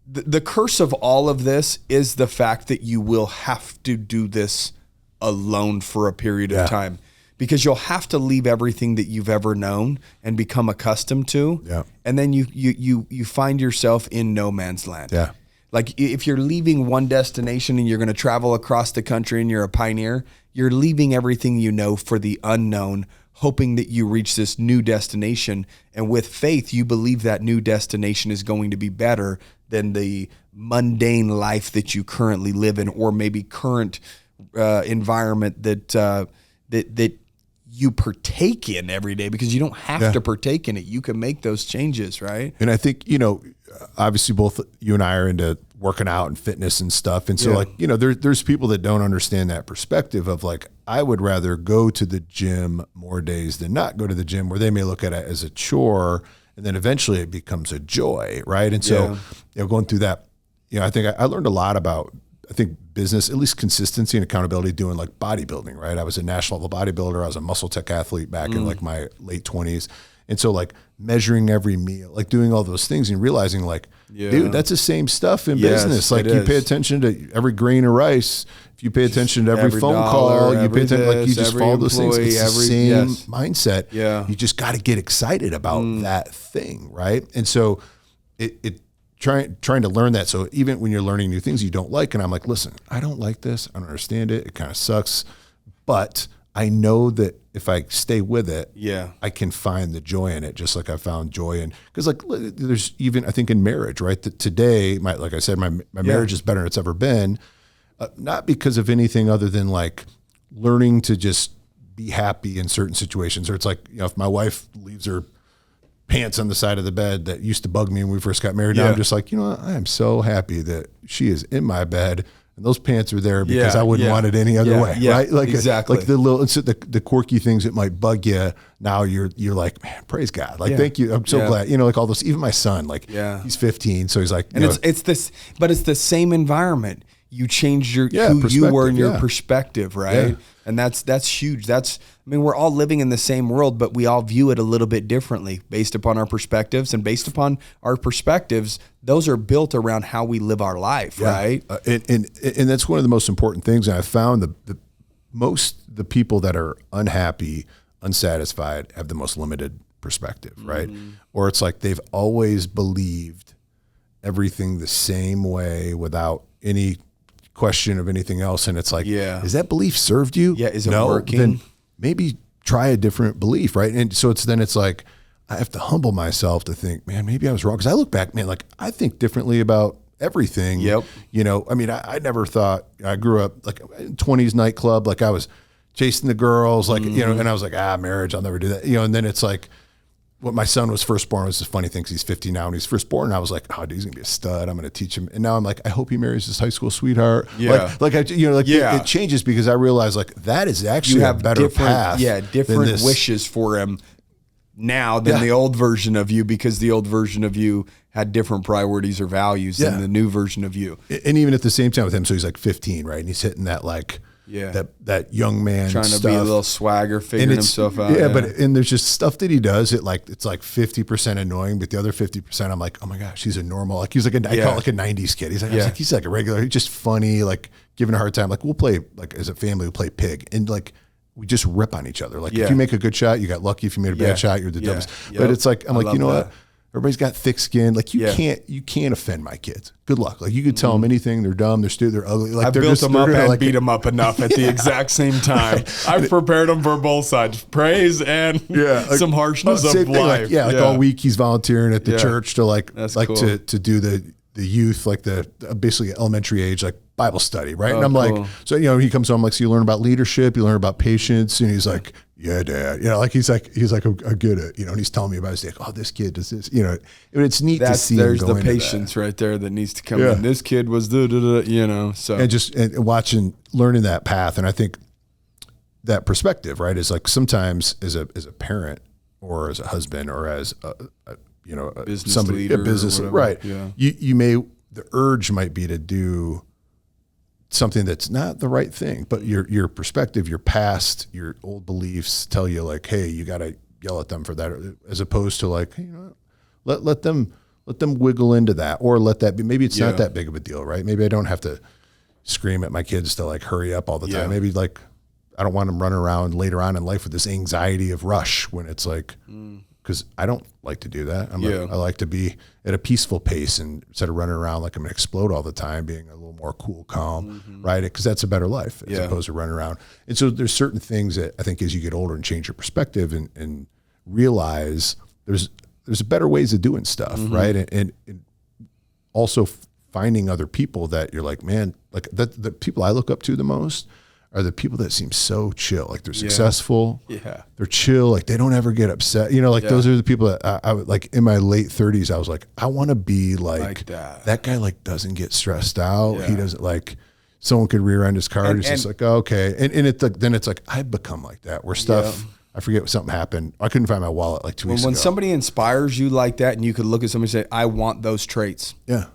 the curse of all of this is the fact that you will have to do this alone for a period of time. Because you'll have to leave everything that you've ever known and become accustomed to. Yeah. And then you find yourself in no man's land. Yeah. Like if you're leaving one destination and you're going to travel across the country and you're a pioneer, you're leaving everything you know for the unknown, hoping that you reach this new destination. And with faith, you believe that new destination is going to be better than the mundane life that you currently live in, or maybe current environment that you partake in every day, because you don't have to partake in it. You can make those changes, right? And I think, obviously both you and I are into working out and fitness and stuff. And so like, there's people that don't understand that perspective of like, I would rather go to the gym more days than not go to the gym, where they may look at it as a chore and then eventually it becomes a joy. Right. And so, going through that, I think I learned a lot about, business, at least consistency and accountability, doing like bodybuilding, right? I was a national level bodybuilder. I was a muscle tech athlete back in like my late 20s. And so like measuring every meal, like doing all those things and realizing like, dude, that's the same stuff in business. Like you pay attention to every grain of rice. If you pay attention to every phone call, you pay attention, like you just follow those things. It's the same mindset. Yeah. You just got to get excited about that thing. Right. And so trying to learn that. So even when you're learning new things you don't like, and I'm like, listen, I don't like this. I don't understand it. It kind of sucks, but I know that if I stay with it, I can find the joy in it. Just like I found joy in, because like there's even, I think in marriage, right? That today, like I said, my marriage is better than it's ever been. Not because of anything other than like learning to just be happy in certain situations. Or it's like, if my wife leaves her pants on the side of the bed that used to bug me when we first got married. Now I'm just like, I am so happy that she is in my bed and those pants are there because I wouldn't want it any other way. Right. Like exactly. Like the little, the quirky things that might bug you. Now you're like, man, praise God. Like, thank you. I'm so glad, like all those, even my son, like he's 15. So he's like, and it's the same environment. you changed your Yeah, who you were in perspective, your yeah. perspective, right? Yeah. And that's huge. I mean, we're all living in the same world, but we all view it a little bit differently based upon our perspectives. And based upon our perspectives, those are built around how we live our life, right? And that's one of the most important things. And I found the people that are unhappy, unsatisfied, have the most limited perspective, right? Or it's like they've always believed everything the same way without any question of anything else. And it's like, is that belief served you? Yeah, is it no, working? Then maybe try a different belief, right? And so it's like I have to humble myself to think, man, maybe I was wrong. Because I look back, man, like I think differently about everything. Yep. You know, I mean, I never thought, I grew up like in 20s nightclub, like I was chasing the girls, like, you know, and I was like, marriage, I'll never do that. You know, and then it's like, when my son was first born, was this funny thing because he's 50 now and he's first born. And I was like, oh, dude, he's gonna be a stud. I'm gonna teach him. And now I'm like, I hope he marries his high school sweetheart. Yeah. It changes because I realize like that is actually a better path. Yeah, different wishes for him now than the old version of you, because the old version of you had different priorities or values than the new version of you. And even at the same time with him, so he's like 15, right? And he's hitting that like, that young man trying to stuff. be a little swagger, figuring himself out. Yeah, and there's just stuff that he does. It's like 50% annoying, but the other 50%, I'm like, oh my gosh, he's a normal. Like he's like I call it like a '90s kid. He's like a regular. He's just funny, like giving a hard time. Like we'll play like as a family, we play pig, and like we just rip on each other. Like if you make a good shot, you got lucky. If you made a bad shot, you're the dumbest. Yep. But it's like I'm like, you know that. what? Everybody's got thick skin. Like you can't offend my kids. Good luck. Like you could tell them anything. They're dumb. They're stupid. They're ugly. Like I built them up and beat them up enough at the exact same time. I've prepared them for both sides, praise and some harshness of life. Like all week he's volunteering at the church to cool. to do the youth, like the basically elementary age, like Bible study, right? And I'm cool. like, so you know, he comes home like, so you learn about leadership, you learn about patience, and he's like, yeah, Dad, you know, like he's like, I get it, you know, and he's telling me about his day. Like, oh, this kid does this, you know, and it's neat to see. There's him go the into patience that. right there that needs to come in. This kid was you know, so and watching, learning that path, and I think that perspective, right, is like sometimes as a parent or as a husband or as a business leader, a business, right? Yeah. You may, the urge might be to do something that's not the right thing, but your perspective, your past, your old beliefs tell you like, hey, you got to yell at them for that, as opposed to like, hey, you know, let them wiggle into that, or let that be. Maybe it's not that big of a deal, right? Maybe I don't have to scream at my kids to like hurry up all the time. Maybe like I don't want them running around later on in life with this anxiety of rush when it's like. Because I don't like to do that. I like to be at a peaceful pace, and instead of running around like I'm going to explode all the time, being a little more cool, calm, right? Because that's a better life as opposed to running around. And so there's certain things that I think as you get older and change your perspective and realize there's better ways of doing stuff, right? And also finding other people that you're like, man, like the people I look up to the most are the people that seem so chill. Like they're successful. Yeah. They're chill. Like they don't ever get upset. You know, like those are the people that I would like in my late 30s. I was like, I want to be like that guy, like doesn't get stressed out. He doesn't like, someone could rear end his car. And it's just like, oh, okay. And it's like, then it's like, I've become like that where stuff, I forget what something happened. I couldn't find my wallet like 2 weeks ago. When somebody inspires you like that and you could look at somebody and say, I want those traits. Yeah.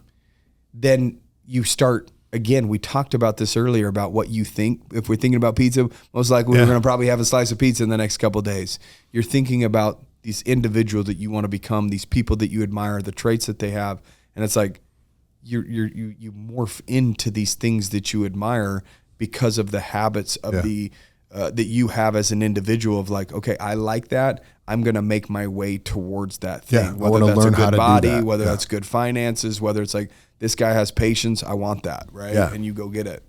Then you start. Again, we talked about this earlier about what you think. If we're thinking about pizza, most likely we're going to probably have a slice of pizza in the next couple of days. You're thinking about these individuals that you want to become, these people that you admire, the traits that they have, and it's like you morph into these things that you admire because of the habits of the that you have as an individual. Of like, okay, I like that. I'm going to make my way towards that thing. Yeah, whether that's a good body, whether that's good finances, whether it's like, this guy has patience. I want that, right? Yeah. And you go get it.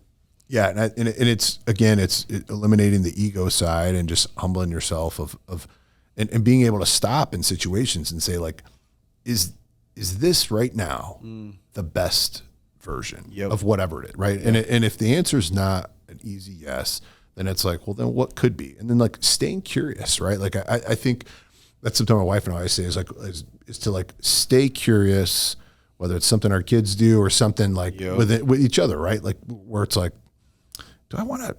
Yeah, and it's again, it's eliminating the ego side and just humbling yourself and being able to stop in situations and say like, is this right now the best version of whatever it is, right? Yeah. And if the answer is not an easy yes, then it's like, well, then what could be? And then like staying curious, right? Like I think that's something my wife and I always say is to like stay curious. Whether it's something our kids do or something like with each other, right? Like where it's like, do I want to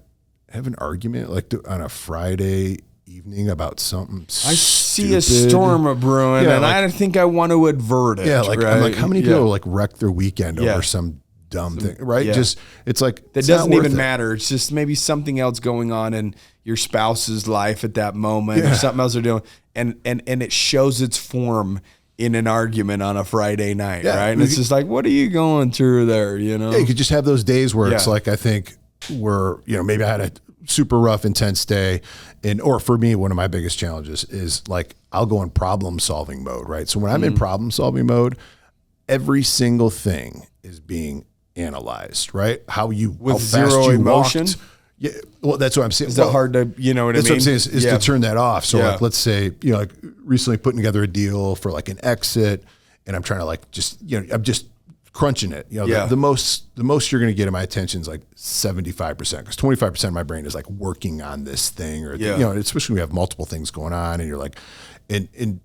have an argument like on a Friday evening about something I see a storm a brewing and I think I want to avert it. Yeah, like, right? I'm like, how many people like wreck their weekend over some dumb thing, right? Yeah. Just, it's like, That doesn't even matter. It's just maybe something else going on in your spouse's life at that moment or something else they're doing. And it shows its form in an argument on a Friday night, right? And it's just like, what are you going through there, you know? Yeah, you could just have those days where it's like, I think maybe I had a super rough, intense day. Or for me, one of my biggest challenges is like, I'll go in problem solving mode, right? So when I'm in problem solving mode, every single thing is being analyzed, right? How fast zero you emotion. Walked. Yeah, well, that's what I'm saying. Is that hard to, you know what I mean? That's what I'm saying is to turn that off. So like, let's say, like recently putting together a deal for like an exit, and I'm trying to like I'm just crunching it. The most you're going to get in my attention is like 75%, because 25% of my brain is like working on this thing, or especially when we have multiple things going on, and you're like, and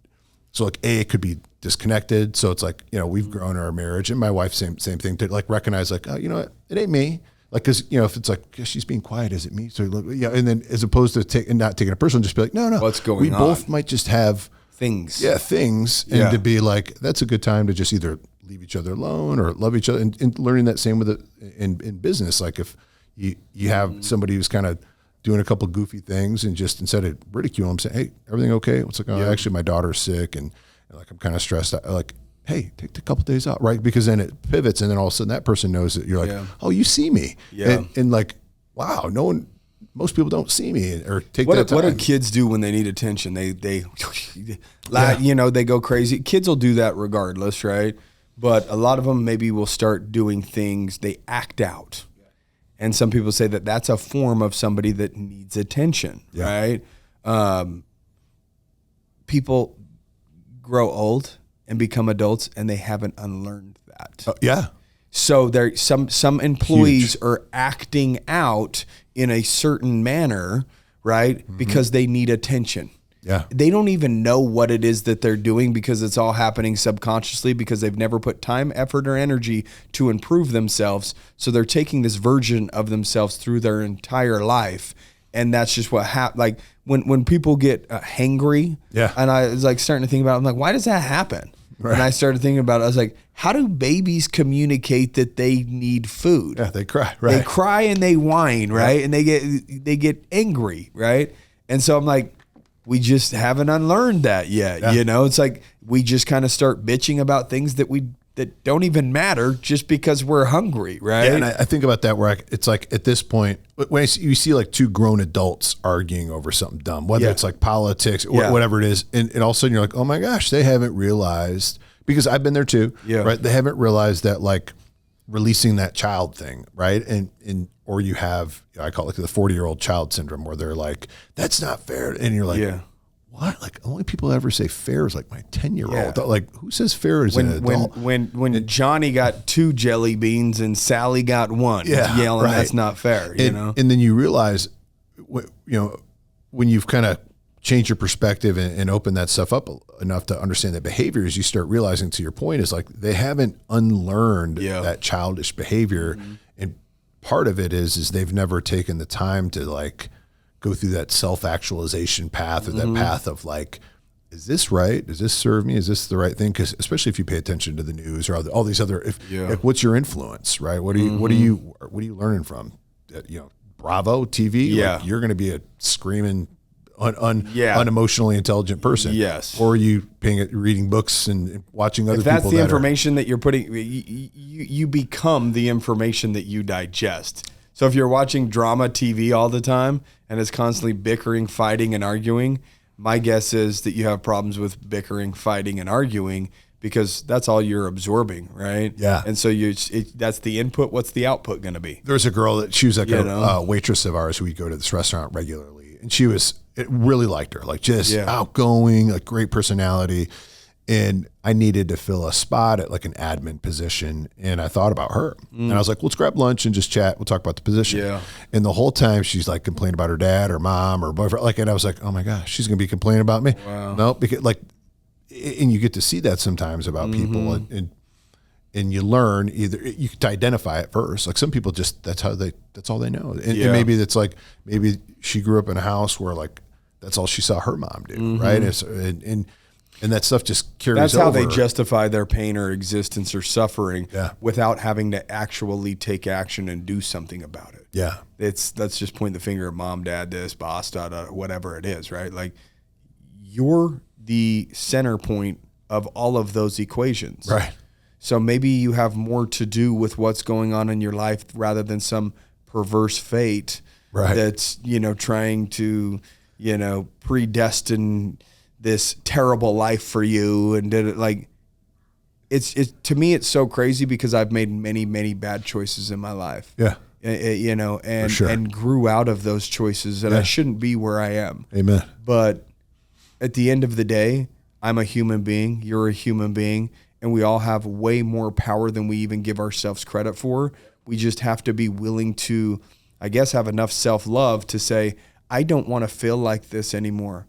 so like it could be disconnected. So it's like, we've grown our marriage, and my wife, same thing, to like recognize like, oh, it ain't me. Like, cause if it's like, she's being quiet, is it me? So and then as opposed to not taking it personal, just be like, no, what's going on? We both might just have things. And to be like, that's a good time to just either leave each other alone or love each other, and learning that same with in business. Like if you have somebody who's kind of doing a couple goofy things, and just instead of ridicule them, say, hey, everything okay? It's like, actually my daughter's sick, and like, I'm kind of stressed out. Like, hey, take a couple days out, right? Because then it pivots, and then all of a sudden that person knows that you're like, oh, you see me. And like, wow, most people don't see me or take that time. What do kids do when they need attention? They they go crazy. Kids will do that regardless, right? But a lot of them maybe will start doing things, they act out. And some people say that that's a form of somebody that needs attention, right? People grow old and become adults, and they haven't unlearned that. So there, some employees are acting out in a certain manner, right? Because they need attention. They don't even know what it is that they're doing, because it's all happening subconsciously, because they've never put time, effort, or energy to improve themselves. So they're taking this version of themselves through their entire life. And that's just what happens. Like when people get hangry, and I was like starting to think about it, I'm like, why does that happen? Right. And I started thinking about it. I was like, how do babies communicate that they need food? They cry, right? They cry and they whine, right? And they get angry, right? And so I'm like, we just haven't unlearned that yet. It's like we just kind of start bitching about things that don't even matter just because we're hungry, right? Yeah, and I think about that where it's like at this point, when you see like two grown adults arguing over something dumb, whether it's like politics or whatever it is, and all of a sudden you're like, oh my gosh, they haven't realized, because I've been there too, right? They haven't realized that like releasing that child thing, right? Or you have, I call it like the 40-year-old child syndrome, where they're like, that's not fair. And you're like, what? Like, only people ever say fair is like my 10-year-old. Like, who says fair is an adult? When Johnny got 2 jelly beans and Sally got 1, yelling, that's not fair, And then you realize, when you've kind of changed your perspective and opened that stuff up enough to understand the behaviors, you start realizing, to your point, is like they haven't unlearned that childish behavior. And part of it is they've never taken the time to like go through that self-actualization path, or that path of like, is this right? Does this serve me? Is this the right thing? Because especially if you pay attention to the news or all these other, like, what's your influence, right? What are you learning from? Bravo TV. Like, you're going to be a screaming, unemotionally intelligent person. Yes. Or are you reading books and watching other people? If that's the information that you're putting, you become the information that you digest. So if you're watching drama TV all the time and it's constantly bickering, fighting, and arguing, my guess is that you have problems with bickering, fighting, and arguing, because that's all you're absorbing, right? Yeah. And so that's the input. What's the output going to be? There's a girl that she was like a waitress of ours who we go to this restaurant regularly, and it really liked her, like just outgoing, like great personality. And I needed to fill a spot at like an admin position. And I thought about her. And I was like, let's grab lunch and just chat. We'll talk about the position. Yeah. And the whole time she's like complaining about her dad or mom or boyfriend. Like, and I was like, oh my gosh, she's going to be complaining about me. Wow. No, because like, and you get to see that sometimes about people, and you learn you to identify it first. Like some people just, that's all they know. And maybe it's like, maybe she grew up in a house where like, that's all she saw her mom do. Right. And And that stuff just carries over. That's how they justify their pain or existence or suffering without having to actually take action and do something about it. Yeah. Let's just point the finger at mom, dad, this, boss, whatever it is, right? Like, you're the center point of all of those equations. Right. So maybe you have more to do with what's going on in your life rather than some perverse fate that's, trying to, predestine this terrible life for you. And did it like, it's to me, it's so crazy because I've made many, many bad choices in my life. Yeah. And grew out of those choices, and I shouldn't be where I am. Amen. But at the end of the day, I'm a human being. You're a human being, and we all have way more power than we even give ourselves credit for. We just have to be willing to, I guess, have enough self-love to say, I don't want to feel like this anymore.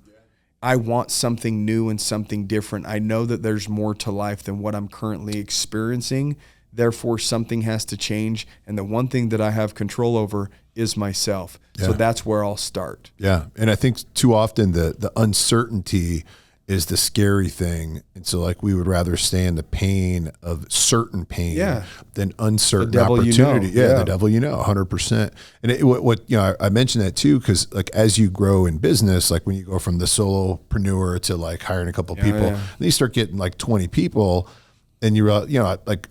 I want something new and something different. I know that there's more to life than what I'm currently experiencing. Therefore, something has to change. And the one thing that I have control over is myself. Yeah. So that's where I'll start. Yeah. And I think too often the uncertainty is the scary thing. And so like we would rather stay in the pain of certain pain than uncertain opportunity. The devil, 100%. And I mentioned that too, because like as you grow in business, like when you go from the solopreneur to like hiring a couple people, then you start getting like 20 people and like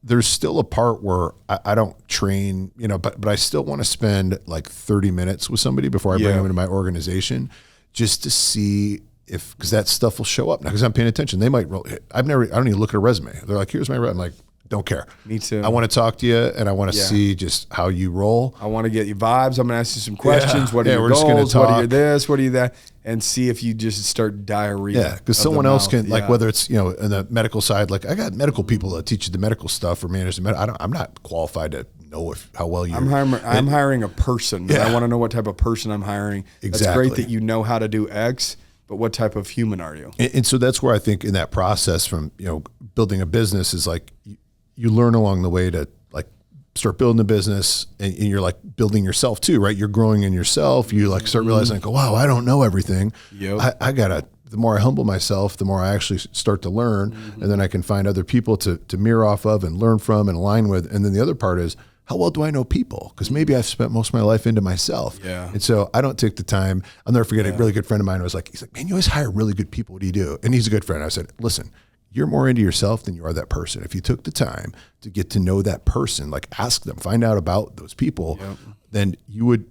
there's still a part where I don't train, but I still want to spend like 30 minutes with somebody before I bring them into my organization just to see because that stuff will show up now because I'm paying attention. They might roll. I don't even look at a resume. They're like, here's my resume. I'm like, don't care. Me too. I want to talk to you and I want to see just how you roll. I want to get your vibes. I'm going to ask you some questions. What are your goals? What are your this? What are you that? And see if you just start diarrhea. Yeah, because someone else can, like whether it's, in the medical side, like I got medical people that teach you the medical stuff or manage the I'm not qualified to know how well you're. I'm hiring a person. Yeah. I want to know what type of person I'm hiring. Exactly. It's great that you know how to do X, but what type of human are you? And so that's where I think in that process from, building a business is like you learn along the way to like start building a business and you're like building yourself too, right? You're growing in yourself. You like start realizing like, wow, I don't know everything. Yep. The more I humble myself, the more I actually start to learn. And then I can find other people to mirror off of and learn from and align with. And then the other part is, how well do I know people? Because maybe I've spent most of my life into myself. Yeah. And so I don't take the time. I'll never forget a really good friend of mine was like, he's like, man, you always hire really good people. What do you do? And he's a good friend. I said, listen, you're more into yourself than you are that person. If you took the time to get to know that person, like ask them, find out about those people, then you would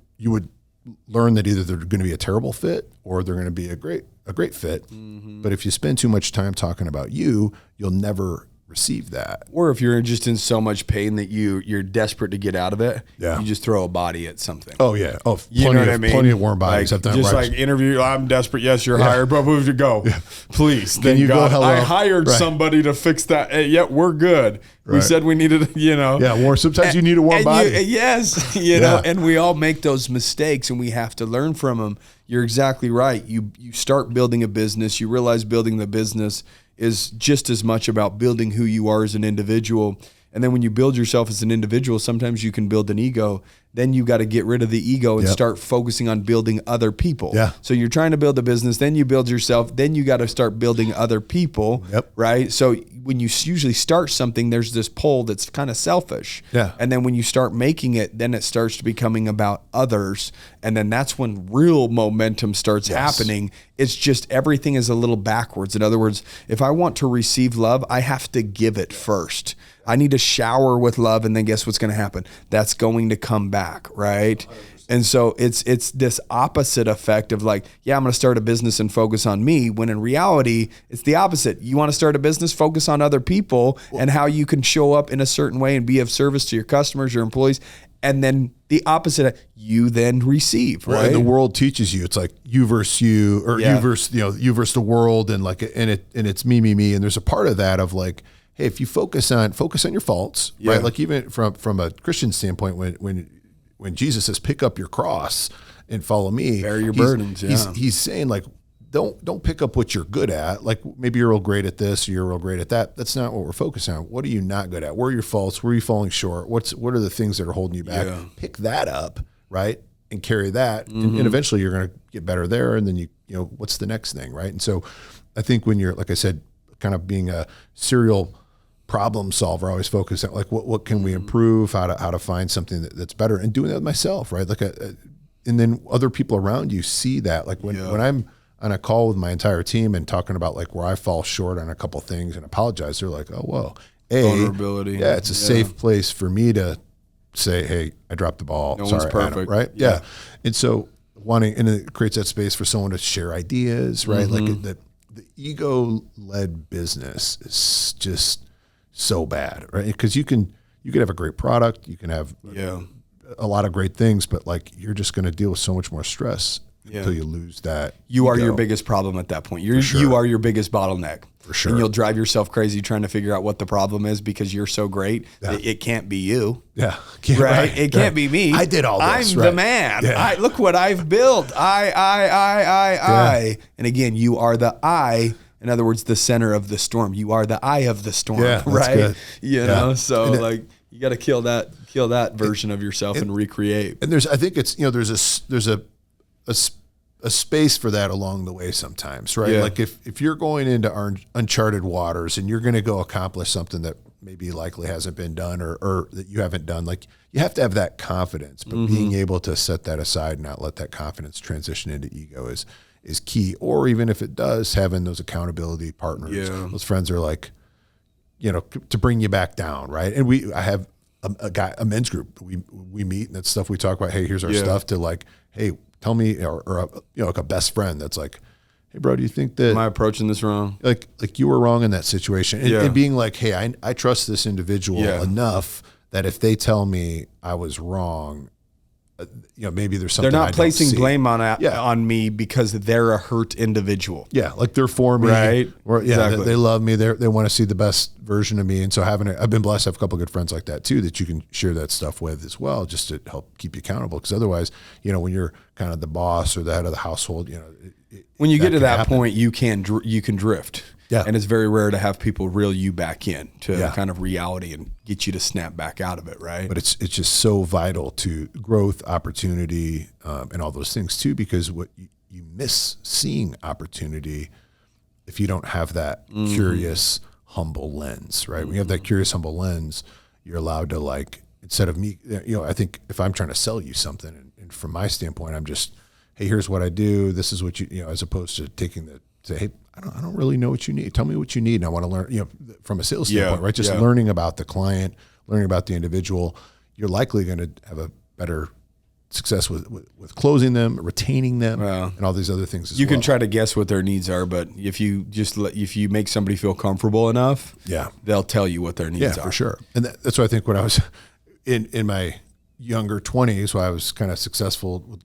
learn that either they're going to be a terrible fit or they're going to be a great fit. But if you spend too much time talking about you'll never receive that. Or if you're just in so much pain that you're desperate to get out of it, you just throw a body at something. Oh yeah. Oh, you know what I mean? Plenty of warm bodies. Like, just like interview, I'm desperate. Yes, you're hired, but move to go. Yeah. Please. Then you go, hello. I hired somebody to fix that. Hey, we're good. We said we needed, Yeah, sometimes you need a warm body. Know, and we all make those mistakes and we have to learn from them. You're exactly right. You start building a business, you realize building the business is just as much about building who you are as an individual. And then when you build yourself as an individual, sometimes you can build an ego. Then you got to get rid of the ego and start focusing on building other people. Yeah. So you're trying to build a business, then you build yourself, then you got to start building other people, right? So when you usually start something, there's this pull that's kind of selfish. Yeah. And then when you start making it, then it starts to becoming about others. And then that's when real momentum starts happening. It's just everything is a little backwards. In other words, if I want to receive love, I have to give it first. I need to shower with love, and then guess what's going to happen? That's going to come back, right? 100%. And so it's this opposite effect of like, I'm going to start a business and focus on me, when in reality, it's the opposite. You want to start a business, focus on other people and how you can show up in a certain way and be of service to your customers, your employees. And then the opposite, you then receive, right? And the world teaches you. It's like you versus you, or you versus the world, and like, and it's me. And there's a part of that of like, hey, if you focus on your faults, right? Like even from a Christian standpoint, when Jesus says, pick up your cross and follow me, bear your burdens. He's saying like, don't pick up what you're good at. Like maybe you're real great at this or you're real great at that. That's not what we're focusing on. What are you not good at? Where are your faults? Where are you falling short? What are the things that are holding you back? Pick that up, right? And carry that. And eventually you're going to get better there. And then you what's the next thing, right? And so I think when you're, like I said, kind of being a serial problem solver, I always focus on like what can we improve, how to find something that's better, and doing that with myself, right? Like and then other people around you see that. Like when I'm on a call with my entire team and talking about like where I fall short on a couple things and apologize, they're like, oh, whoa, vulnerability. Yeah, it's a safe place for me to say, hey, I dropped the ball. No Sorry, one's perfect. Adam, right? Yeah. And so and it creates that space for someone to share ideas, right? Like the ego-led business is just so bad, right? Because you can have a great product, you can have a lot of great things, but like you're just going to deal with so much more stress until you lose that. You are your biggest problem at that point. You are your biggest bottleneck. For sure. And you'll drive yourself crazy trying to figure out what the problem is because you're so great. It can't be you. Yeah. Right? It can't be me. I did all this. I'm the man. Yeah. Look what I've built. I. And again, you are the I. In other words, the center of the storm. You are the eye of the storm, right? Good. You know, so like you got to kill that version of yourself and recreate. And I think it's, there's a space for that along the way sometimes, right? Yeah. Like if you're going into uncharted waters and you're going to go accomplish something that maybe likely hasn't been done or that you haven't done, like you have to have that confidence, but being able to set that aside and not let that confidence transition into ego is key. Or even if it does, having those accountability partners, those friends are like, to bring you back down, right? And I have a men's group. We meet and that's stuff we talk about. Hey, here's our stuff to like, hey, tell me, or like a best friend that's like, hey, bro, do you think that am I approaching this wrong? Like you were wrong in that situation, and being like, hey, I trust this individual enough that if they tell me I was wrong, maybe there's something they're not I don't placing see. blame on me because they're a hurt individual. Yeah, like they're for me, right? Or, exactly. they love me. They want to see the best version of me, and so I've been blessed to have a couple of good friends like that too that you can share that stuff with as well, just to help keep you accountable. Because otherwise, when you're kind of the boss or the head of the household, when you get to that happen. point, you can drift. Yeah. And it's very rare to have people reel you back in to kind of reality and get you to snap back out of it, right? But it's just so vital to growth, opportunity, and all those things too, because what you miss seeing opportunity if you don't have that curious, humble lens, right? When you have that curious, humble lens, you're allowed to like, instead of me, I think if I'm trying to sell you something and from my standpoint, I'm just, hey, here's what I do. This is what as opposed to say, hey, I don't really know what you need. Tell me what you need. And I want to learn, from a sales standpoint, right? Just learning about the client, learning about the individual. You're likely going to have a better success with closing them, retaining them, and all these other things as well. You can try to guess what their needs are, but if you make somebody feel comfortable enough, they'll tell you what their needs are. Yeah, for sure. And that's why I think when I was in my younger 20s, when I was kind of successful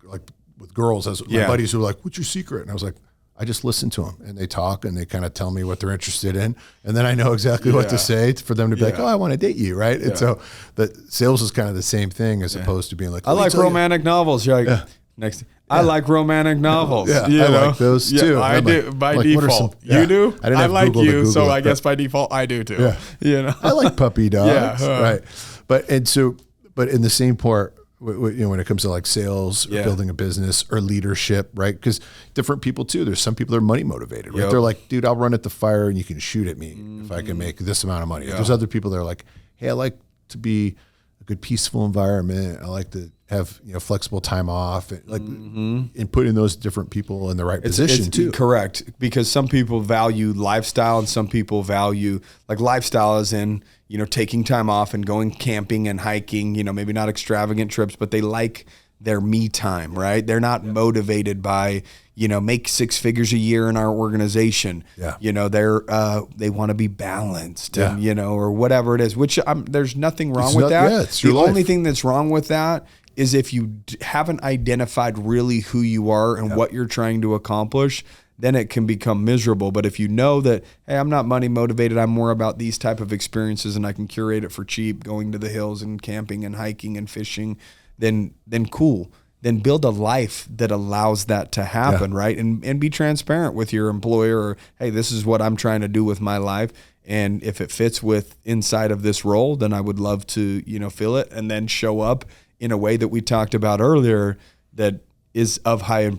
with girls, my buddies who were like, what's your secret? And I was like, I just listen to them and they talk and they kind of tell me what they're interested in. And then I know exactly what to say for them to be like, oh, I want to date you. Right. And so the sales is kind of the same thing as opposed to being like, I like romantic novels. You're like, next. I like romantic novels. Yeah, I like those too. I do by default. You do? I like you. So I guess by default I do too. I like puppy dogs. Right. But in the same part, when it comes to like sales or building a business or leadership, right? Because different people too. There's some people that are money motivated, right? They're like, dude, I'll run at the fire and you can shoot at me if I can make this amount of money. There's other people that are like, hey, I like to be a good peaceful environment. I like to have flexible time off, and like and putting those different people in the right position too. Correct, because some people value lifestyle and some people value like lifestyle as in taking time off and going camping and hiking. Maybe not extravagant trips, but they like their me time, right? They're not motivated by make 6 figures a year in our organization. They want to be balanced, and or whatever it is. Which there's nothing wrong with that. Yeah, it's your life. Only thing that's wrong with that is if you haven't identified really who you are and what you're trying to accomplish, then it can become miserable. But if you know that, hey, I'm not money motivated, I'm more about these type of experiences and I can curate it for cheap, going to the hills and camping and hiking and fishing, then cool. Then build a life that allows that to happen, right? And be transparent with your employer, or, hey, this is what I'm trying to do with my life. And if it fits with inside of this role, then I would love to, fill it, and then show up in a way that we talked about earlier that is of high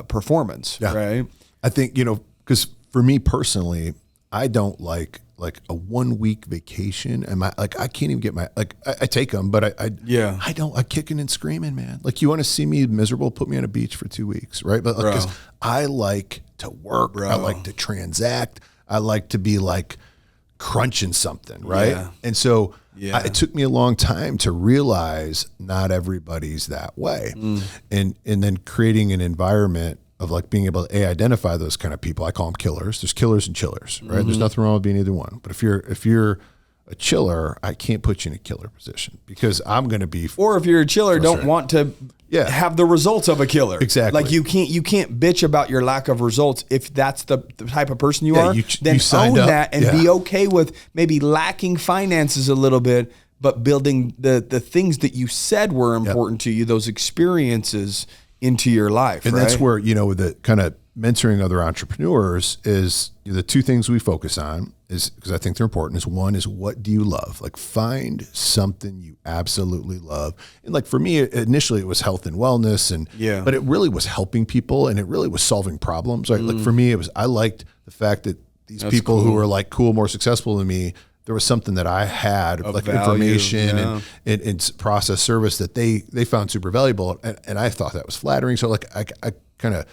performance, right? I think, because for me personally, I don't like a 1 week vacation. And I can't even get I take them, but I kicking and screaming, man. Like, you want to see me miserable, put me on a beach for 2 weeks. Right. But because I like to work, I like to transact. I like to be like crunching something. Right. Yeah. And so it took me a long time to realize not everybody's that way. And then creating an environment of like being able to identify those kind of people. I call them killers. There's killers and chillers, right? There's nothing wrong with being either one. But if you're a chiller, I can't put you in a killer position because I'm going to be. Or if you're a chiller, don't want to have the results of a killer. Exactly. Like you can't bitch about your lack of results if that's the type of person you are. Then you signed own up. that and be okay with maybe lacking finances a little bit, but building the things that you said were important to you, those experiences into your life. And that's where, with the kind of mentoring other entrepreneurs is the two things we focus on is, because I think they're important, is one is what do you love? Like, find something you absolutely love. And like for me, initially it was health and wellness but it really was helping people and it really was solving problems. Right. Like for me, I liked the fact that these people who were like cool, more successful than me, there was something that I had of like value, information and process service that they found super valuable. And I thought that was flattering. So like I kind of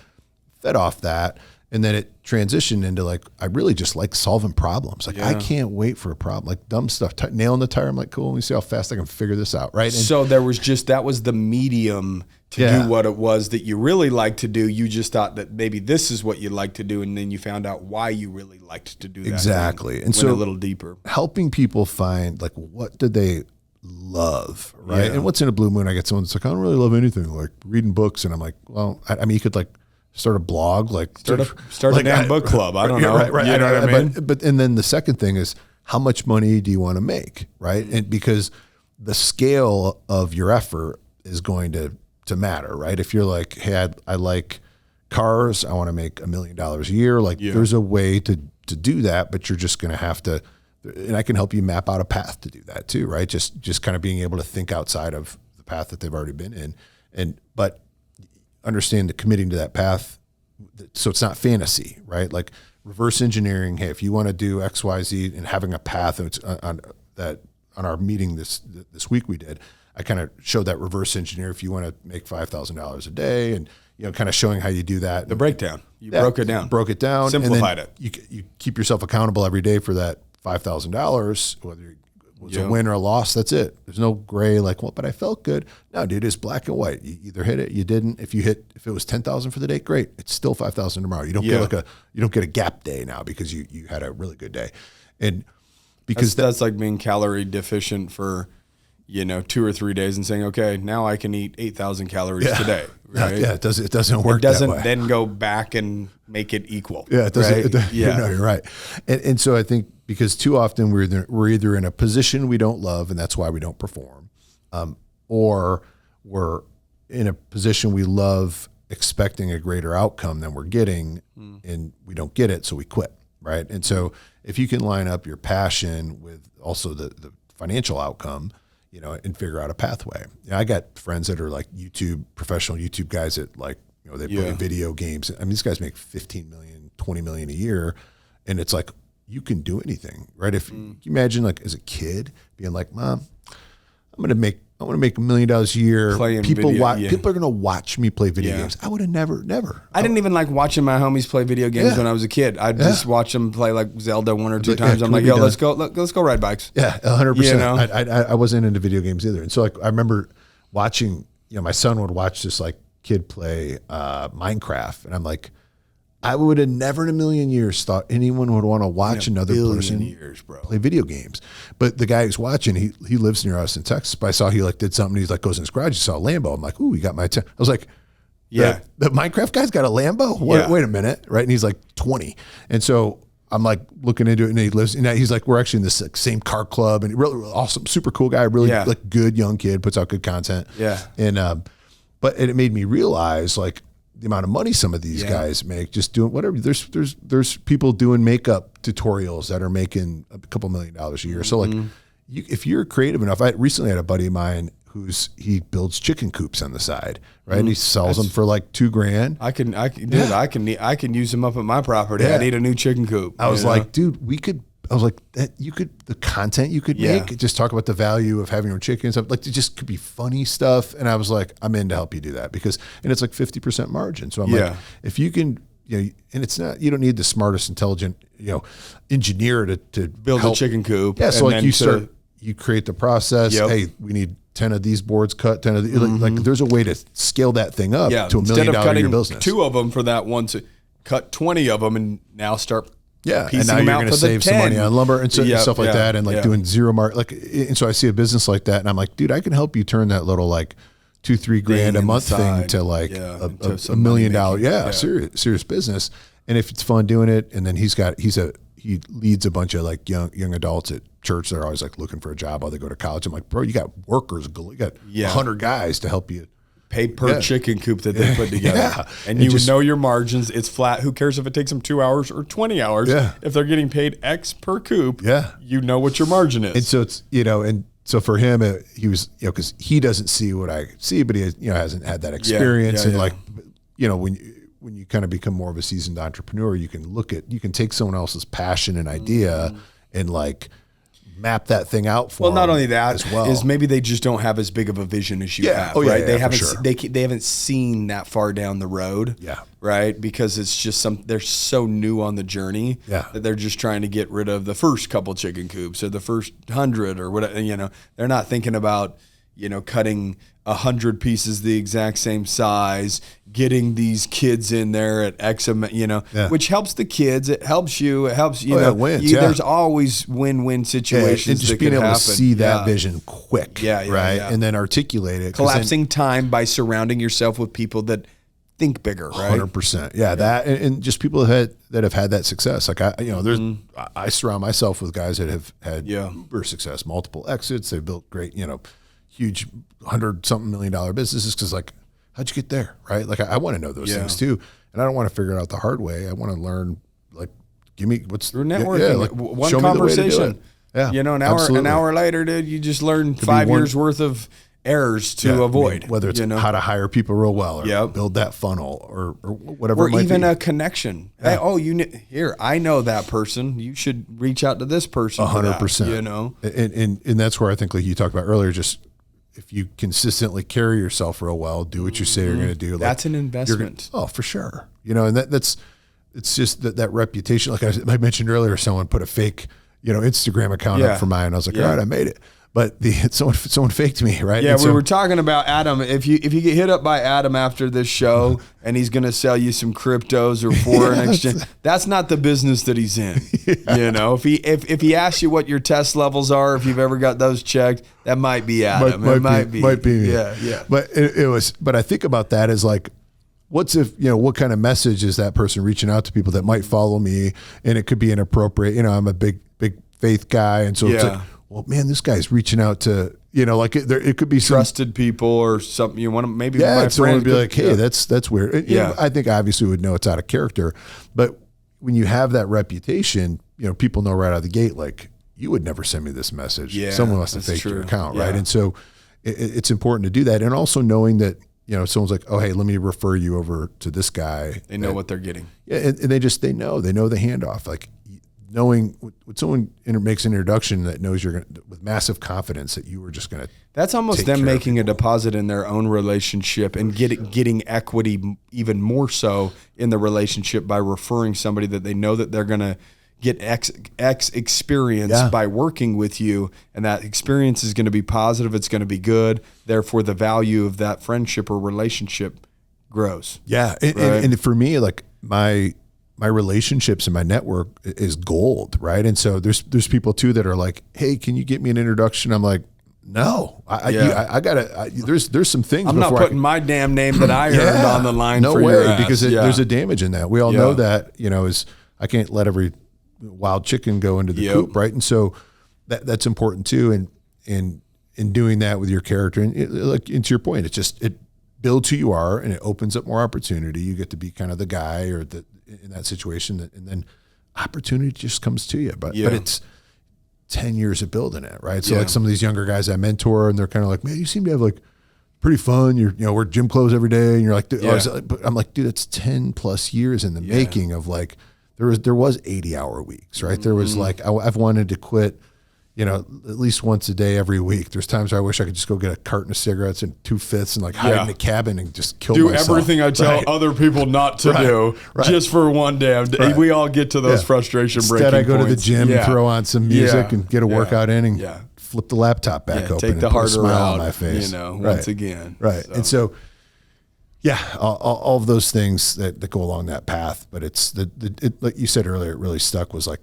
fed off that. And then it transitioned into like, I really just like solving problems. Like I can't wait for a problem, like dumb stuff, nailing the tire. I'm like, cool, let me see how fast I can figure this out. Right. And so that was the medium to do what it was that you really like to do. You just thought that maybe this is what you like to do. And then you found out why you really liked to do that. Exactly. And so a little deeper, helping people find like, what do they love? Right. And what's in a blue moon? I get someone that's like, I don't really love anything, like reading books. And I'm like, well, I mean, you could like start a blog, like start a damn book club. I don't know. Right. You know what I mean? But and then the second thing is, how much money do you want to make? Right. And because the scale of your effort is going to matter, right? If you're like, hey, I like cars, I want to make $1 million a year. Like there's a way to do that, but you're just going to have to, and I can help you map out a path to do that too, right? Just kind of being able to think outside of the path that they've already been in. But understand that committing to that path, so it's not fantasy, right? Like reverse engineering. Hey, if you want to do X, Y, Z, and having a path, and it's on our meeting this week we did, I kind of showed that reverse engineer. If you want to make $5,000 a day, and kind of showing how you do that. The breakdown. You broke it down, simplified it. You keep yourself accountable every day for that $5,000, whether it was a win or a loss. That's it. There's no gray, like, well, but I felt good. No, dude, it's black and white. You either hit it, you didn't. If it was 10,000 for the day, great. It's still 5,000 tomorrow. You don't get a gap day now because you had a really good day. And because that's like being calorie deficient for 2 or 3 days and saying, okay, now I can eat 8,000 calories today. Right? It doesn't work. It doesn't that way. Then go back and make it equal. Yeah, it doesn't. Right? No, you're right. And so I think because too often we're either in a position we don't love, and that's why we don't perform, or we're in a position we love, expecting a greater outcome than we're getting, and we don't get it, so we quit. Right. And so if you can line up your passion with also the financial outcome, and figure out a pathway. I got friends that are like professional YouTube guys that like, they play video games. I mean, these guys make 15 million, 20 million a year. And it's like, you can do anything, right? If you imagine like as a kid being like, Mom, I want to make $1 million a year. People are going to watch me play video games. I would have never. I didn't even like watching my homies play video games when I was a kid. I'd just watch them play like Zelda 1 or 2 times. I'm like, yo, let's go ride bikes. Yeah, 100%. I wasn't into video games either. And so like, I remember watching, my son would watch this like kid play Minecraft. And I'm like, I would have never in a million years thought anyone would want to watch another person play video games. But the guy who's watching, he lives near us in Texas. But I saw he like did something. He's like goes in his garage. He saw a Lambo. I'm like, ooh, he got my attention. I was like, the Minecraft guy's got a Lambo. Wait a minute, right? And he's like 20. And so I'm like looking into it, and he's like, we're actually in this like, same car club, and really awesome, super cool guy, really like good young kid, puts out good content. Yeah. And but it made me realize like the amount of money some of these guys make just doing whatever. There's people doing makeup tutorials that are making a couple $1 million a year. So like, if you're creative enough, I recently had a buddy of mine he builds chicken coops on the side, right? And he sells them for like $2,000. I can use them up at my property. Yeah. I need a new chicken coop. I was like, dude, the content you could make, just talk about the value of having your chicken and stuff. Like, it just could be funny stuff. And I was like, I'm in to help you do that and it's like 50% margin. So I'm like, if you can, and it's not, you don't need the smartest, intelligent, engineer to build help. a chicken coop. Yeah. So like you create the process. Yep. Hey, we need 10 of these boards cut, 10 of these, like there's a way to scale that thing up to $1 million a year business. 2 of them for that one, to cut 20 of them and now start. And now you're going to save some money on lumber and stuff like that, and like doing zero mark. And so I see a business like that, and I'm like, dude, I can help you turn that little like $2-3 grand a month thing to like a $1 million, serious business. And if it's fun doing it, and then he leads a bunch of like young adults at church. They're always like looking for a job while they go to college. I'm like, bro, you got workers, you got 100 guys to help you. Pay per chicken coop that they put together. And you would know your margins. It's flat. Who cares if it takes them 2 hours or 20 hours? If they're getting paid X per coop, you know what your margin is. And so it's, and so for him, he was, because he doesn't see what I see, but he hasn't had that experience. Like, when you kind of become more of a seasoned entrepreneur, you can take someone else's passion and idea and like map that thing out for them. Well, not only that, as well, is maybe they just don't have as big of a vision as you have, right? They haven't seen that far down the road, right? Because it's just they're so new on the journey that they're just trying to get rid of the first couple chicken coops or the first 100 or whatever. They're not thinking about cutting 100 pieces the exact same size, getting these kids in there at X amount, which helps the kids. It helps you. It helps, wins, there's always win-win situations. And just that being able happen. to see that vision quick, right? Yeah. And then articulate it. Collapsing time by surrounding yourself with people that think bigger, right? 100%. Yeah. That, and just people that have had that success. Like I surround myself with guys that have had uber success, multiple exits. They've built great, huge $100-something million businesses. Cause like, how'd you get there? Right. Like I want to know those things too. And I don't want to figure it out the hard way. I want to learn, like, give me what's through networking. Like, one show conversation. Me the way to do it. Yeah. An hour later, dude, you just learned 5 years worth of errors to avoid. Whether it's how to hire people real well or build that funnel or whatever. Or it might even be. a connection. Yeah. Hey, I know that person. You should reach out to this person. 100%. And that's where I think, like you talked about earlier, just if you consistently carry yourself real well, do what you say you're going to do. That's an investment. For sure. And it's just that reputation. Like I mentioned earlier, someone put a fake, Instagram account up for mine. I was like, all right, I made it. But someone faked me, right? Yeah, we were talking about Adam. If you get hit up by Adam after this show and he's going to sell you some cryptos or foreign exchange, that's not the business that he's in. If he asks you what your test levels are, if you've ever got those checked, that might be Adam. Might be me. Yeah. But it was. But I think about that as like, what kind of message is that person reaching out to people that might follow me, and it could be inappropriate. I'm a big faith guy, and so it's like, well, man, this guy's reaching out to, it could be trusted people or something. You want to maybe my friend would be like, hey, that's weird. I think obviously would know it's out of character, but when you have that reputation, people know right out of the gate, like, you would never send me this message. Someone must have faked your account, right? And so it's important to do that, and also knowing that someone's like, oh, hey, let me refer you over to this guy. They know what they're getting. Yeah, and they know the handoff, like. Knowing when someone makes an introduction that knows you're going with massive confidence that you were just going to. That's almost them making a deposit in their own relationship and getting equity even more so in the relationship by referring somebody that they know that they're going to get X experience by working with you, and that experience is going to be positive. It's going to be good. Therefore, the value of that friendship or relationship grows. Yeah, and for me, like my relationships and my network is gold, right? And so there's people too that are like, hey, can you get me an introduction? I'm like, no, I gotta. There's some things. I'm not putting my damn name that I earned on the line. No for way, your ass. Because there's a damage in that. We all know that. Is I can't let every wild chicken go into the coop, right? And so that's important too. And in doing that with your character, and to your point, it builds who you are, and it opens up more opportunity. You get to be kind of the guy in that situation, and then opportunity just comes to you. But it's 10 years of building it. Right. So like some of these younger guys I mentor, and they're kind of like, man, you seem to have like pretty fun. You're, wear gym clothes every day. And you're like, but I'm like, dude, it's 10 plus years in the making of like, there was 80-hour weeks, right? There was like, I've wanted to quit, at least once a day every week. There's times where I wish I could just go get a carton of cigarettes and 2/5 and like hide in a cabin and just kill myself. Do everything I tell other people not to do just for one damn day. We all get to those frustration breaking points. Instead, I go to the gym and throw on some music and get a workdown in and flip the laptop back open take the and put a harder smile route, on my face. Once again. Right. And so, all of those things that go along that path. But it's like you said earlier, it really stuck was like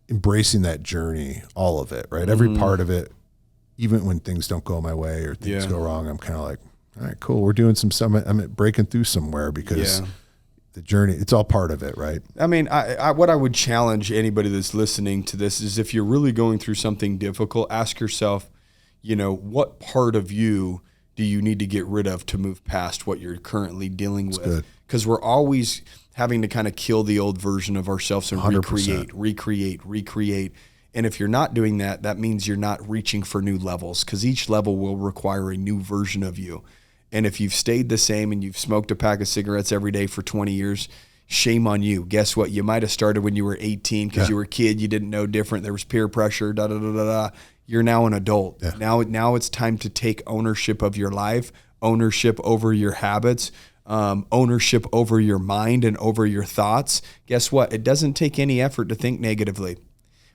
embracing that journey, all of it, right? Every part of it, even when things don't go my way or things go wrong, I'm kind of like, all right, cool. We're doing I'm breaking through somewhere because the journey, it's all part of it, right? I mean, what I would challenge anybody that's listening to this is if you're really going through something difficult, ask yourself, what part of you do you need to get rid of to move past what you're currently dealing with? Because we're always having to kind of kill the old version of ourselves and 100%. recreate. And if you're not doing that, that means you're not reaching for new levels, because each level will require a new version of you. And if you've stayed the same and you've smoked a pack of cigarettes every day for 20 years, shame on you. Guess what? You might have started when you were 18 because you were a kid. You didn't know different. There was peer pressure, You're now an adult. Yeah. Now it's time to take ownership of your life, ownership over your habits, ownership over your mind and over your thoughts. Guess what? It doesn't take any effort to think negatively,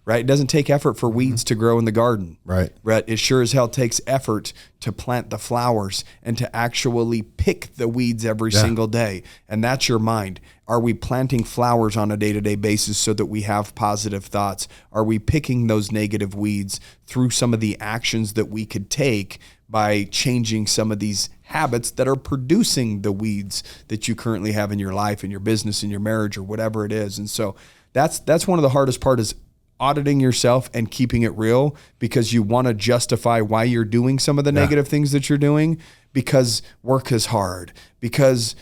right? It doesn't take effort for weeds to grow in the garden, right? It sure as hell takes effort to plant the flowers and to actually pick the weeds every single day. And that's your mind. Are we planting flowers on a day-to-day basis so that we have positive thoughts? Are we picking those negative weeds through some of the actions that we could take by changing some of these habits that are producing the weeds that you currently have in your life, in your business, in your marriage, or whatever it is? And so that's one of the hardest part is auditing yourself and keeping it real, because you want to justify why you're doing some of the negative things that you're doing, because work is hard, because,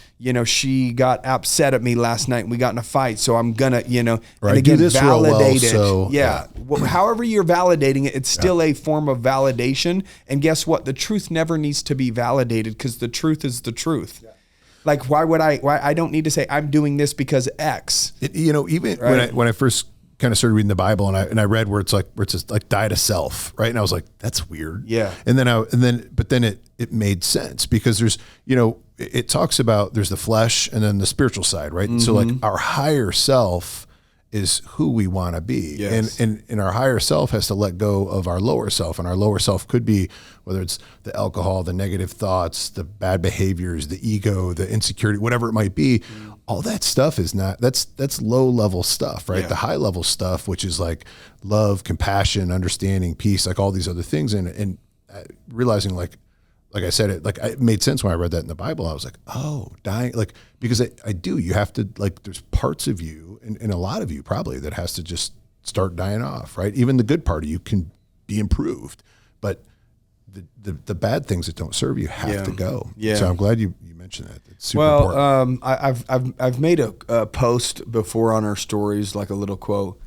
she got upset at me last night and we got in a fight. So I'm gonna, and again, validate it. However you're validating it, it's still a form of validation. And guess what? The truth never needs to be validated, because the truth is the truth. Yeah. Like, why I don't need to say I'm doing this because X. Even when I first kind of started reading the Bible and I read where it's just like die to self, right? And I was like, that's weird. Yeah. And then it made sense, because there's, it talks about there's the flesh and then the spiritual side, right? Mm-hmm. So like our higher self is who we want to be. Yes. And our higher self has to let go of our lower self. And our lower self could be, whether it's the alcohol, the negative thoughts, the bad behaviors, the ego, the insecurity, whatever it might be. All that stuff is that's low level stuff, right? Yeah. The high level stuff, which is like love, compassion, understanding, peace, like all these other things. And realizing like I said, it made sense when I read that in the Bible. I was like, oh, dying, because I do, you have to, there's parts of you and a lot of you probably that has to just start dying off, right? Even the good part of you can be improved, but the bad things that don't serve you have to go. Yeah. So I'm glad you mentioned that. It's super important. I've made a post before on our stories, like a little quote.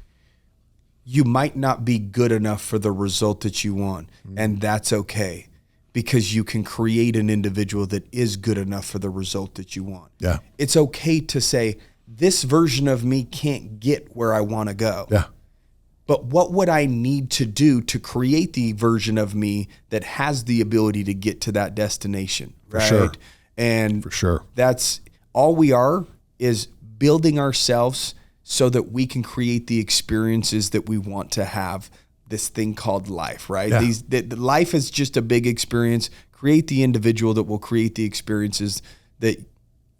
You might not be good enough for the result that you want, and that's okay, because you can create an individual that is good enough for the result that you want. Yeah. It's okay to say, this version of me can't get where I want to go. Yeah. But what would I need to do to create the version of me that has the ability to get to that destination? Right. For sure. And for sure, that's all we are, is building ourselves so that we can create the experiences that we want to have, this thing called life, right? Yeah. Life is just a big experience. Create the individual that will create the experiences that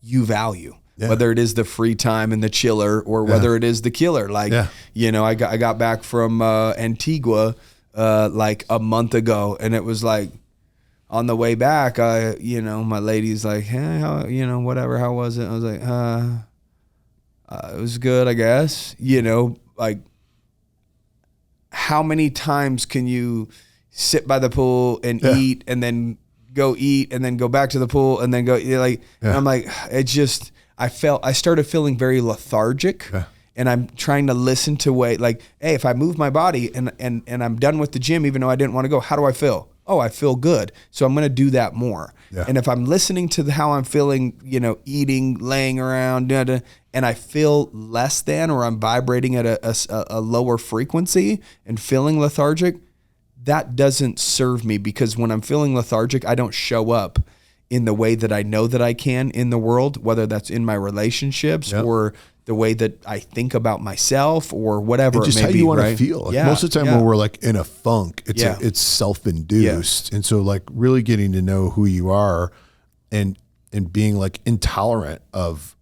you value. Yeah. Whether it is the free time and the chiller, or whether it is the killer. I got back from Antigua like a month ago, and it was like, on the way back, my lady's like, hey, whatever, how was it? I was like, it was good, I guess. Like, how many times can you sit by the pool and eat, and then go eat, and then go back to the pool, and then go, and I'm like, it just, I started feeling very lethargic, and I'm trying to listen to like, hey, if I move my body and I'm done with the gym, even though I didn't want to go, how do I feel? Oh, I feel good. So I'm going to do that more. Yeah. And if I'm listening to how I'm feeling, eating, laying around, and I feel less than, or I'm vibrating at a lower frequency and feeling lethargic, that doesn't serve me, because when I'm feeling lethargic, I don't show up in the way that I know that I can in the world, whether that's in my relationships or the way that I think about myself or whatever. Just it may how be, you want right? to feel. Like most of the time when we're like in a funk, it's self-induced. And so like really getting to know who you are and being like intolerant of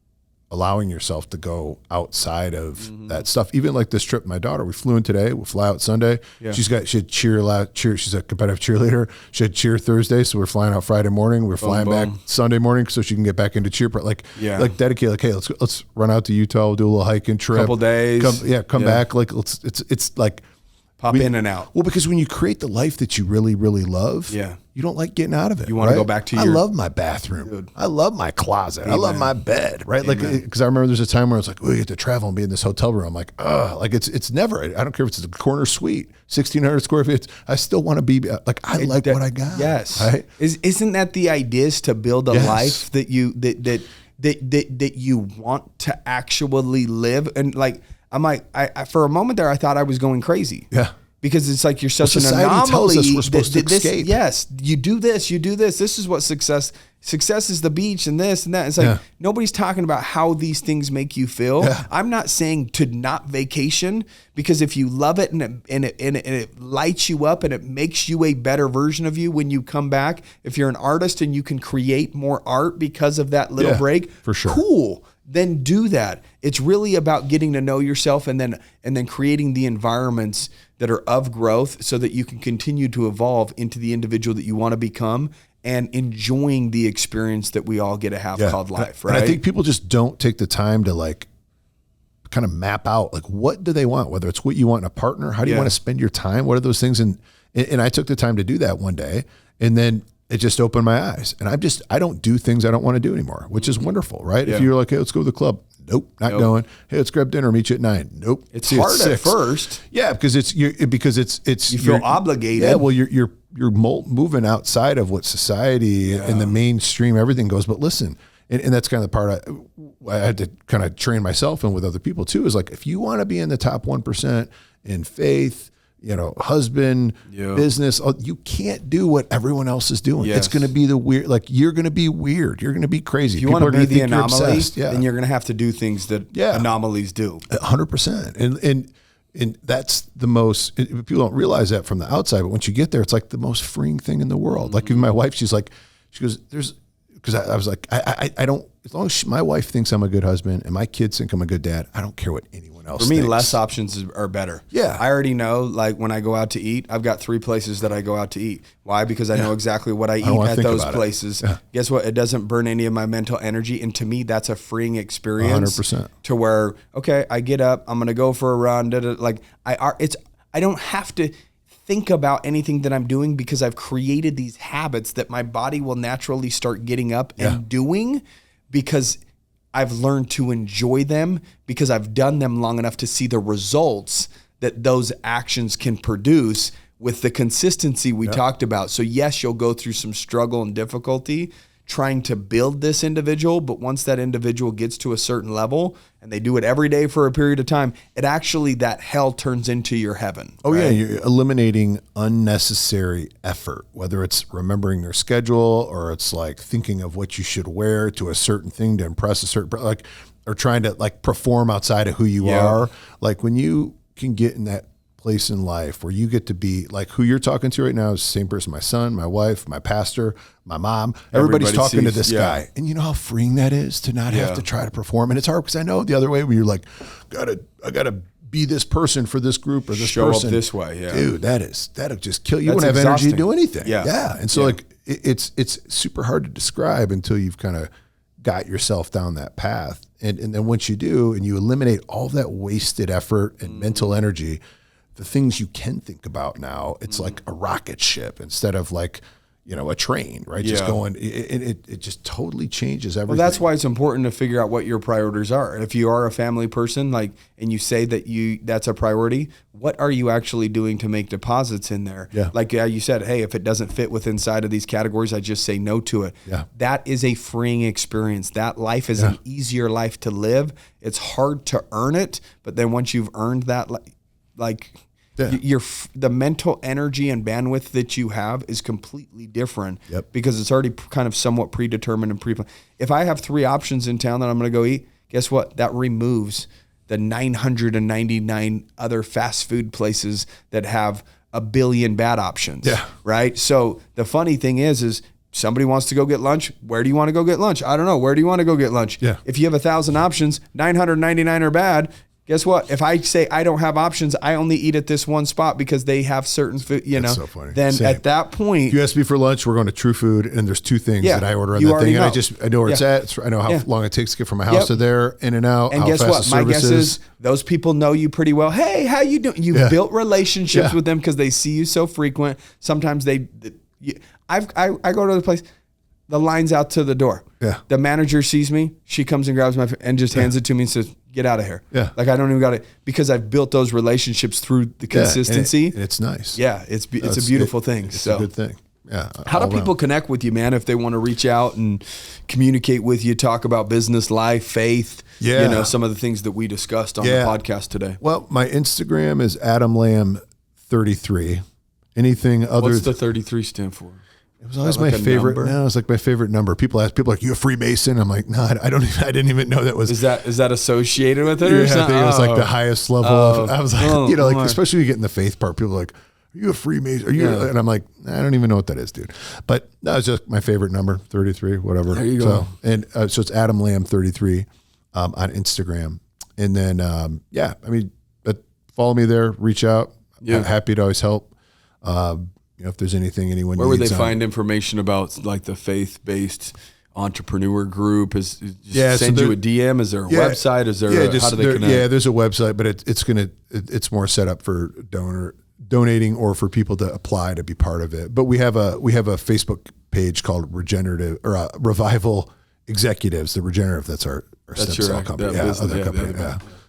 allowing yourself to go outside of that stuff. Even like this trip, my daughter, we flew in today, we'll fly out Sunday. Yeah. She had cheer. She's a competitive cheerleader. She had cheer Thursday. So we're flying out Friday morning. We're flying back Sunday morning so she can get back into cheer. Like dedicate, like, hey, let's run out to Utah. We'll do a little hiking trip. Couple days. Come back. Like it's like, pop in and out. Well, because when you create the life that you really, really love, you don't like getting out of it. You want to go back to I love my bathroom. Dude. I love my closet. Amen. I love my bed, right? Amen. Like, because I remember there's a time where I was like, oh, you get to travel and be in this hotel room. I'm like, like it's never, I don't care if it's a corner suite, 1,600 square feet. I still want to be like, I like what I got. Yes. Right? Isn't that the idea, is to build a life that you, that you want to actually live? And like, I'm like, I for a moment there, I thought I was going crazy. Yeah. Because it's like you're such an society anomaly. Tells us we're supposed to escape. Yes, you do this. This is what success is, the beach and this and that. It's like nobody's talking about how these things make you feel. Yeah. I'm not saying to not vacation, because if you love it and it lights you up and it makes you a better version of you when you come back. If you're an artist and you can create more art because of that little break, for sure, cool. Then do that. It's really about getting to know yourself and then creating the environments that are of growth so that you can continue to evolve into the individual that you want to become, and enjoying the experience that we all get to have called life, right? And I think people just don't take the time to like kind of map out, like, what do they want? Whether it's what you want in a partner, how do you want to spend your time? What are those things? And I took the time to do that one day, and then it just opened my eyes. And I don't do things I don't want to do anymore, which is wonderful, right? Yeah. If you're like, hey, let's go to the club. Nope, not going. Hey, let's grab dinner. Meet you at 9. Nope. It's hard at first. Yeah, because it's you feel obligated. Yeah, well, you're moving outside of what society and the mainstream everything goes. But listen, and that's kind of the part I had to kind of train myself in with other people too. Is like, if you want to be in the top 1% in faith, husband, business, you can't do what everyone else is doing. Yes. It's going to be the weird, like, you're going to be weird. You're going to be crazy. If you want to be the anomaly, then you're going to have to do things that anomalies do. 100%. And that's the most, people don't realize that from the outside, but once you get there, it's like the most freeing thing in the world. Like, even my wife, she goes, because I was like, I don't, as long as my wife thinks I'm a good husband and my kids think I'm a good dad, I don't care what anyone else thinks. For me, less options are better. Yeah. I already know, like, when I go out to eat, I've got 3 places that I go out to eat. Why? Because I know exactly what I eat at those places. Yeah. Guess what? It doesn't burn any of my mental energy. And to me, that's a freeing experience. 100%. To where, okay, I get up, I'm going to go for a run. Like, I don't have to think about anything that I'm doing, because I've created these habits that my body will naturally start getting up and doing, because I've learned to enjoy them, because I've done them long enough to see the results that those actions can produce with the consistency we talked about. So yes, you'll go through some struggle and difficulty trying to build this individual, but once that individual gets to a certain level and they do it every day for a period of time, it actually, that hell turns into your heaven. Oh, right? Yeah. You're eliminating unnecessary effort, whether it's remembering their schedule or it's like thinking of what you should wear to a certain thing to impress a certain, like, or trying to like perform outside of who you are. Like, when you can get in that place in life where you get to be like, who you're talking to right now is the same person, my son, my wife, my pastor, my mom, everybody's talking to this guy. And you know how freeing that is to not have to try to perform. And it's hard, because I know the other way where you're like, I gotta be this person for this group or this show person. Up this way. Yeah. Dude, that'll just kill you. You won't have energy to do anything. Yeah. And so like, it's super hard to describe until you've kind of got yourself down that path. And then once you do, and you eliminate all that wasted effort and mental energy, the things you can think about now, it's like a rocket ship, instead of like, a train, right? Just Yeah. going, it just totally changes everything. Well, that's why it's important to figure out what your priorities are. If you are a family person, and you say that that's a priority, what are you actually doing to make deposits in there? Yeah. Like you said, hey, if it doesn't fit within inside of these categories, I just say no to it. Yeah. That is a freeing experience. That life is an easier life to live. It's hard to earn it, but then once you've earned that, the mental energy and bandwidth that you have is completely different because it's already kind of somewhat predetermined and pre-planned. If I have 3 options in town that I'm going to go eat, guess what? That removes the 999 other fast food places that have a billion bad options. Yeah. Right. So the funny thing is somebody wants to go get lunch. Where do you want to go get lunch? I don't know. Where do you want to go get lunch? Yeah. If you have 1,000 options, 999 are bad. Guess what? If I say I don't have options, I only eat at this one spot because they have certain food, That's so funny. Then Same. at that point, if you ask me for lunch, we're going to True Food, and there's 2 things that I order on you that thing, and already I know where it's at. I know how long it takes to get from my house to there, in and out. And how guess fast what? the My service guess is those people know you pretty well. Hey, how you doing? You've built relationships with them because they see you so frequent. Sometimes I go to the place. The line's out to the door. Yeah. The manager sees me. She comes and grabs my and just hands it to me and says, "Get out of here." Yeah. Like I don't even got it because I've built those relationships through the consistency. And it's nice. Yeah, it's a beautiful thing. It's So a good thing. Yeah. how do people connect with you, man, if they want to reach out and communicate with you, talk about business, life, faith, some of the things that we discussed on the podcast today? Well, my Instagram is AdamLamb33. Anything other What's the 33 stand for? It was always my favorite. Number? No, it was like my favorite number. People are like, "You a Freemason?" I'm like, "No, I didn't even know that was." Is that associated with it or I something? think it was like the highest level of. I was like, especially when you get in the faith part, people are like, "Are you a Freemason?" Are you? And I'm like, I don't even know what that is, dude. But that was just my favorite number, 33, whatever. There you go. So it's Adam Lamb 33 on Instagram, and then but follow me there, reach out. Yeah. I'm happy to always help. If there's anything anyone Where would needs they find information about like the faith-based entrepreneur group? Send you a DM? Is there a website? Is there how do they connect? Yeah, there's a website, but it's more set up for donating or for people to apply to be part of it. But we have a Facebook page called Revival Executives, the Regenerative. That's our stem cell company.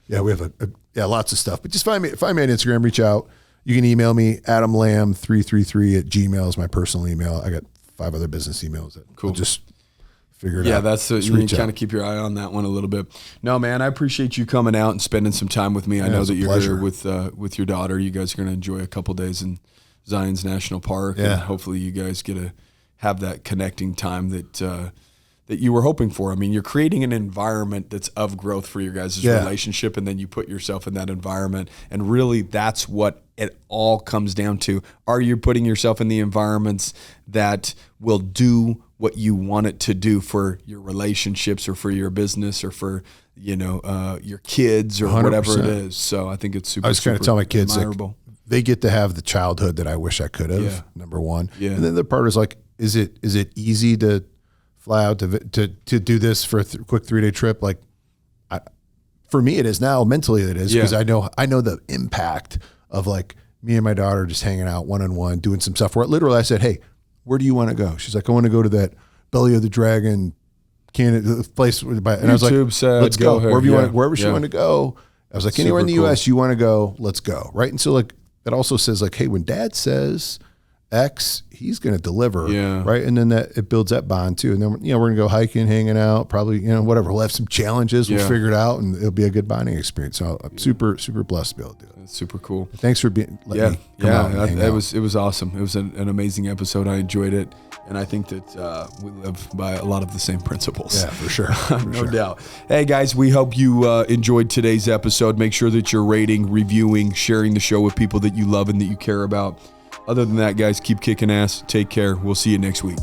Yeah, we have lots of stuff. But just find me on Instagram, reach out. You can email me, adamlamb333@gmail is my personal email. I got 5 other business emails that I'll just figure it out. Yeah, you can kind of keep your eye on that one a little bit. No, man, I appreciate you coming out and spending some time with me. I know that you're here with your daughter. You guys are going to enjoy a couple days in Zion's National Park. Yeah. And hopefully you guys get to have that connecting time that you were hoping for. I mean, you're creating an environment that's of growth for your guys' relationship, and then you put yourself in that environment. And really, that's what it all comes down to. Are you putting yourself in the environments that will do what you want it to do for your relationships or for your business or for, your kids or 100%. Whatever it is. So I think it's super, I was trying to tell my kids, like, admirable. they get to have the childhood that I wish I could have, Yeah. number one. Yeah. And then the part is like, is it easy to fly out to do this for a quick 3-day trip? Like, for me, it is now. Mentally, it is, because I know the impact of like me and my daughter just hanging out one-on-one, doing some stuff where literally I said, "Hey, where do you want to go?" She's like, "I want to go to that Belly of the Dragon place." And I was like, "Let's go here. wherever you want, wherever she want to go." I was like, "Anywhere in the U.S. you want to go, let's go." Right. And so like that also says like, "Hey, when Dad says X, he's going to deliver." Yeah. Right. And then it builds that bond too. And then, we're going to go hiking, hanging out, probably, whatever. We'll have some challenges. We'll figure it out, and it'll be a good bonding experience. So I'm super, super blessed to be able to do it. That's super cool. Thanks for letting me come out and hang out. It was awesome. It was an amazing episode. I enjoyed it. And I think that we live by a lot of the same principles. Yeah, for sure. No doubt. Hey, guys, we hope you enjoyed today's episode. Make sure that you're rating, reviewing, sharing the show with people that you love and that you care about. Other than that, guys, keep kicking ass. Take care. We'll see you next week.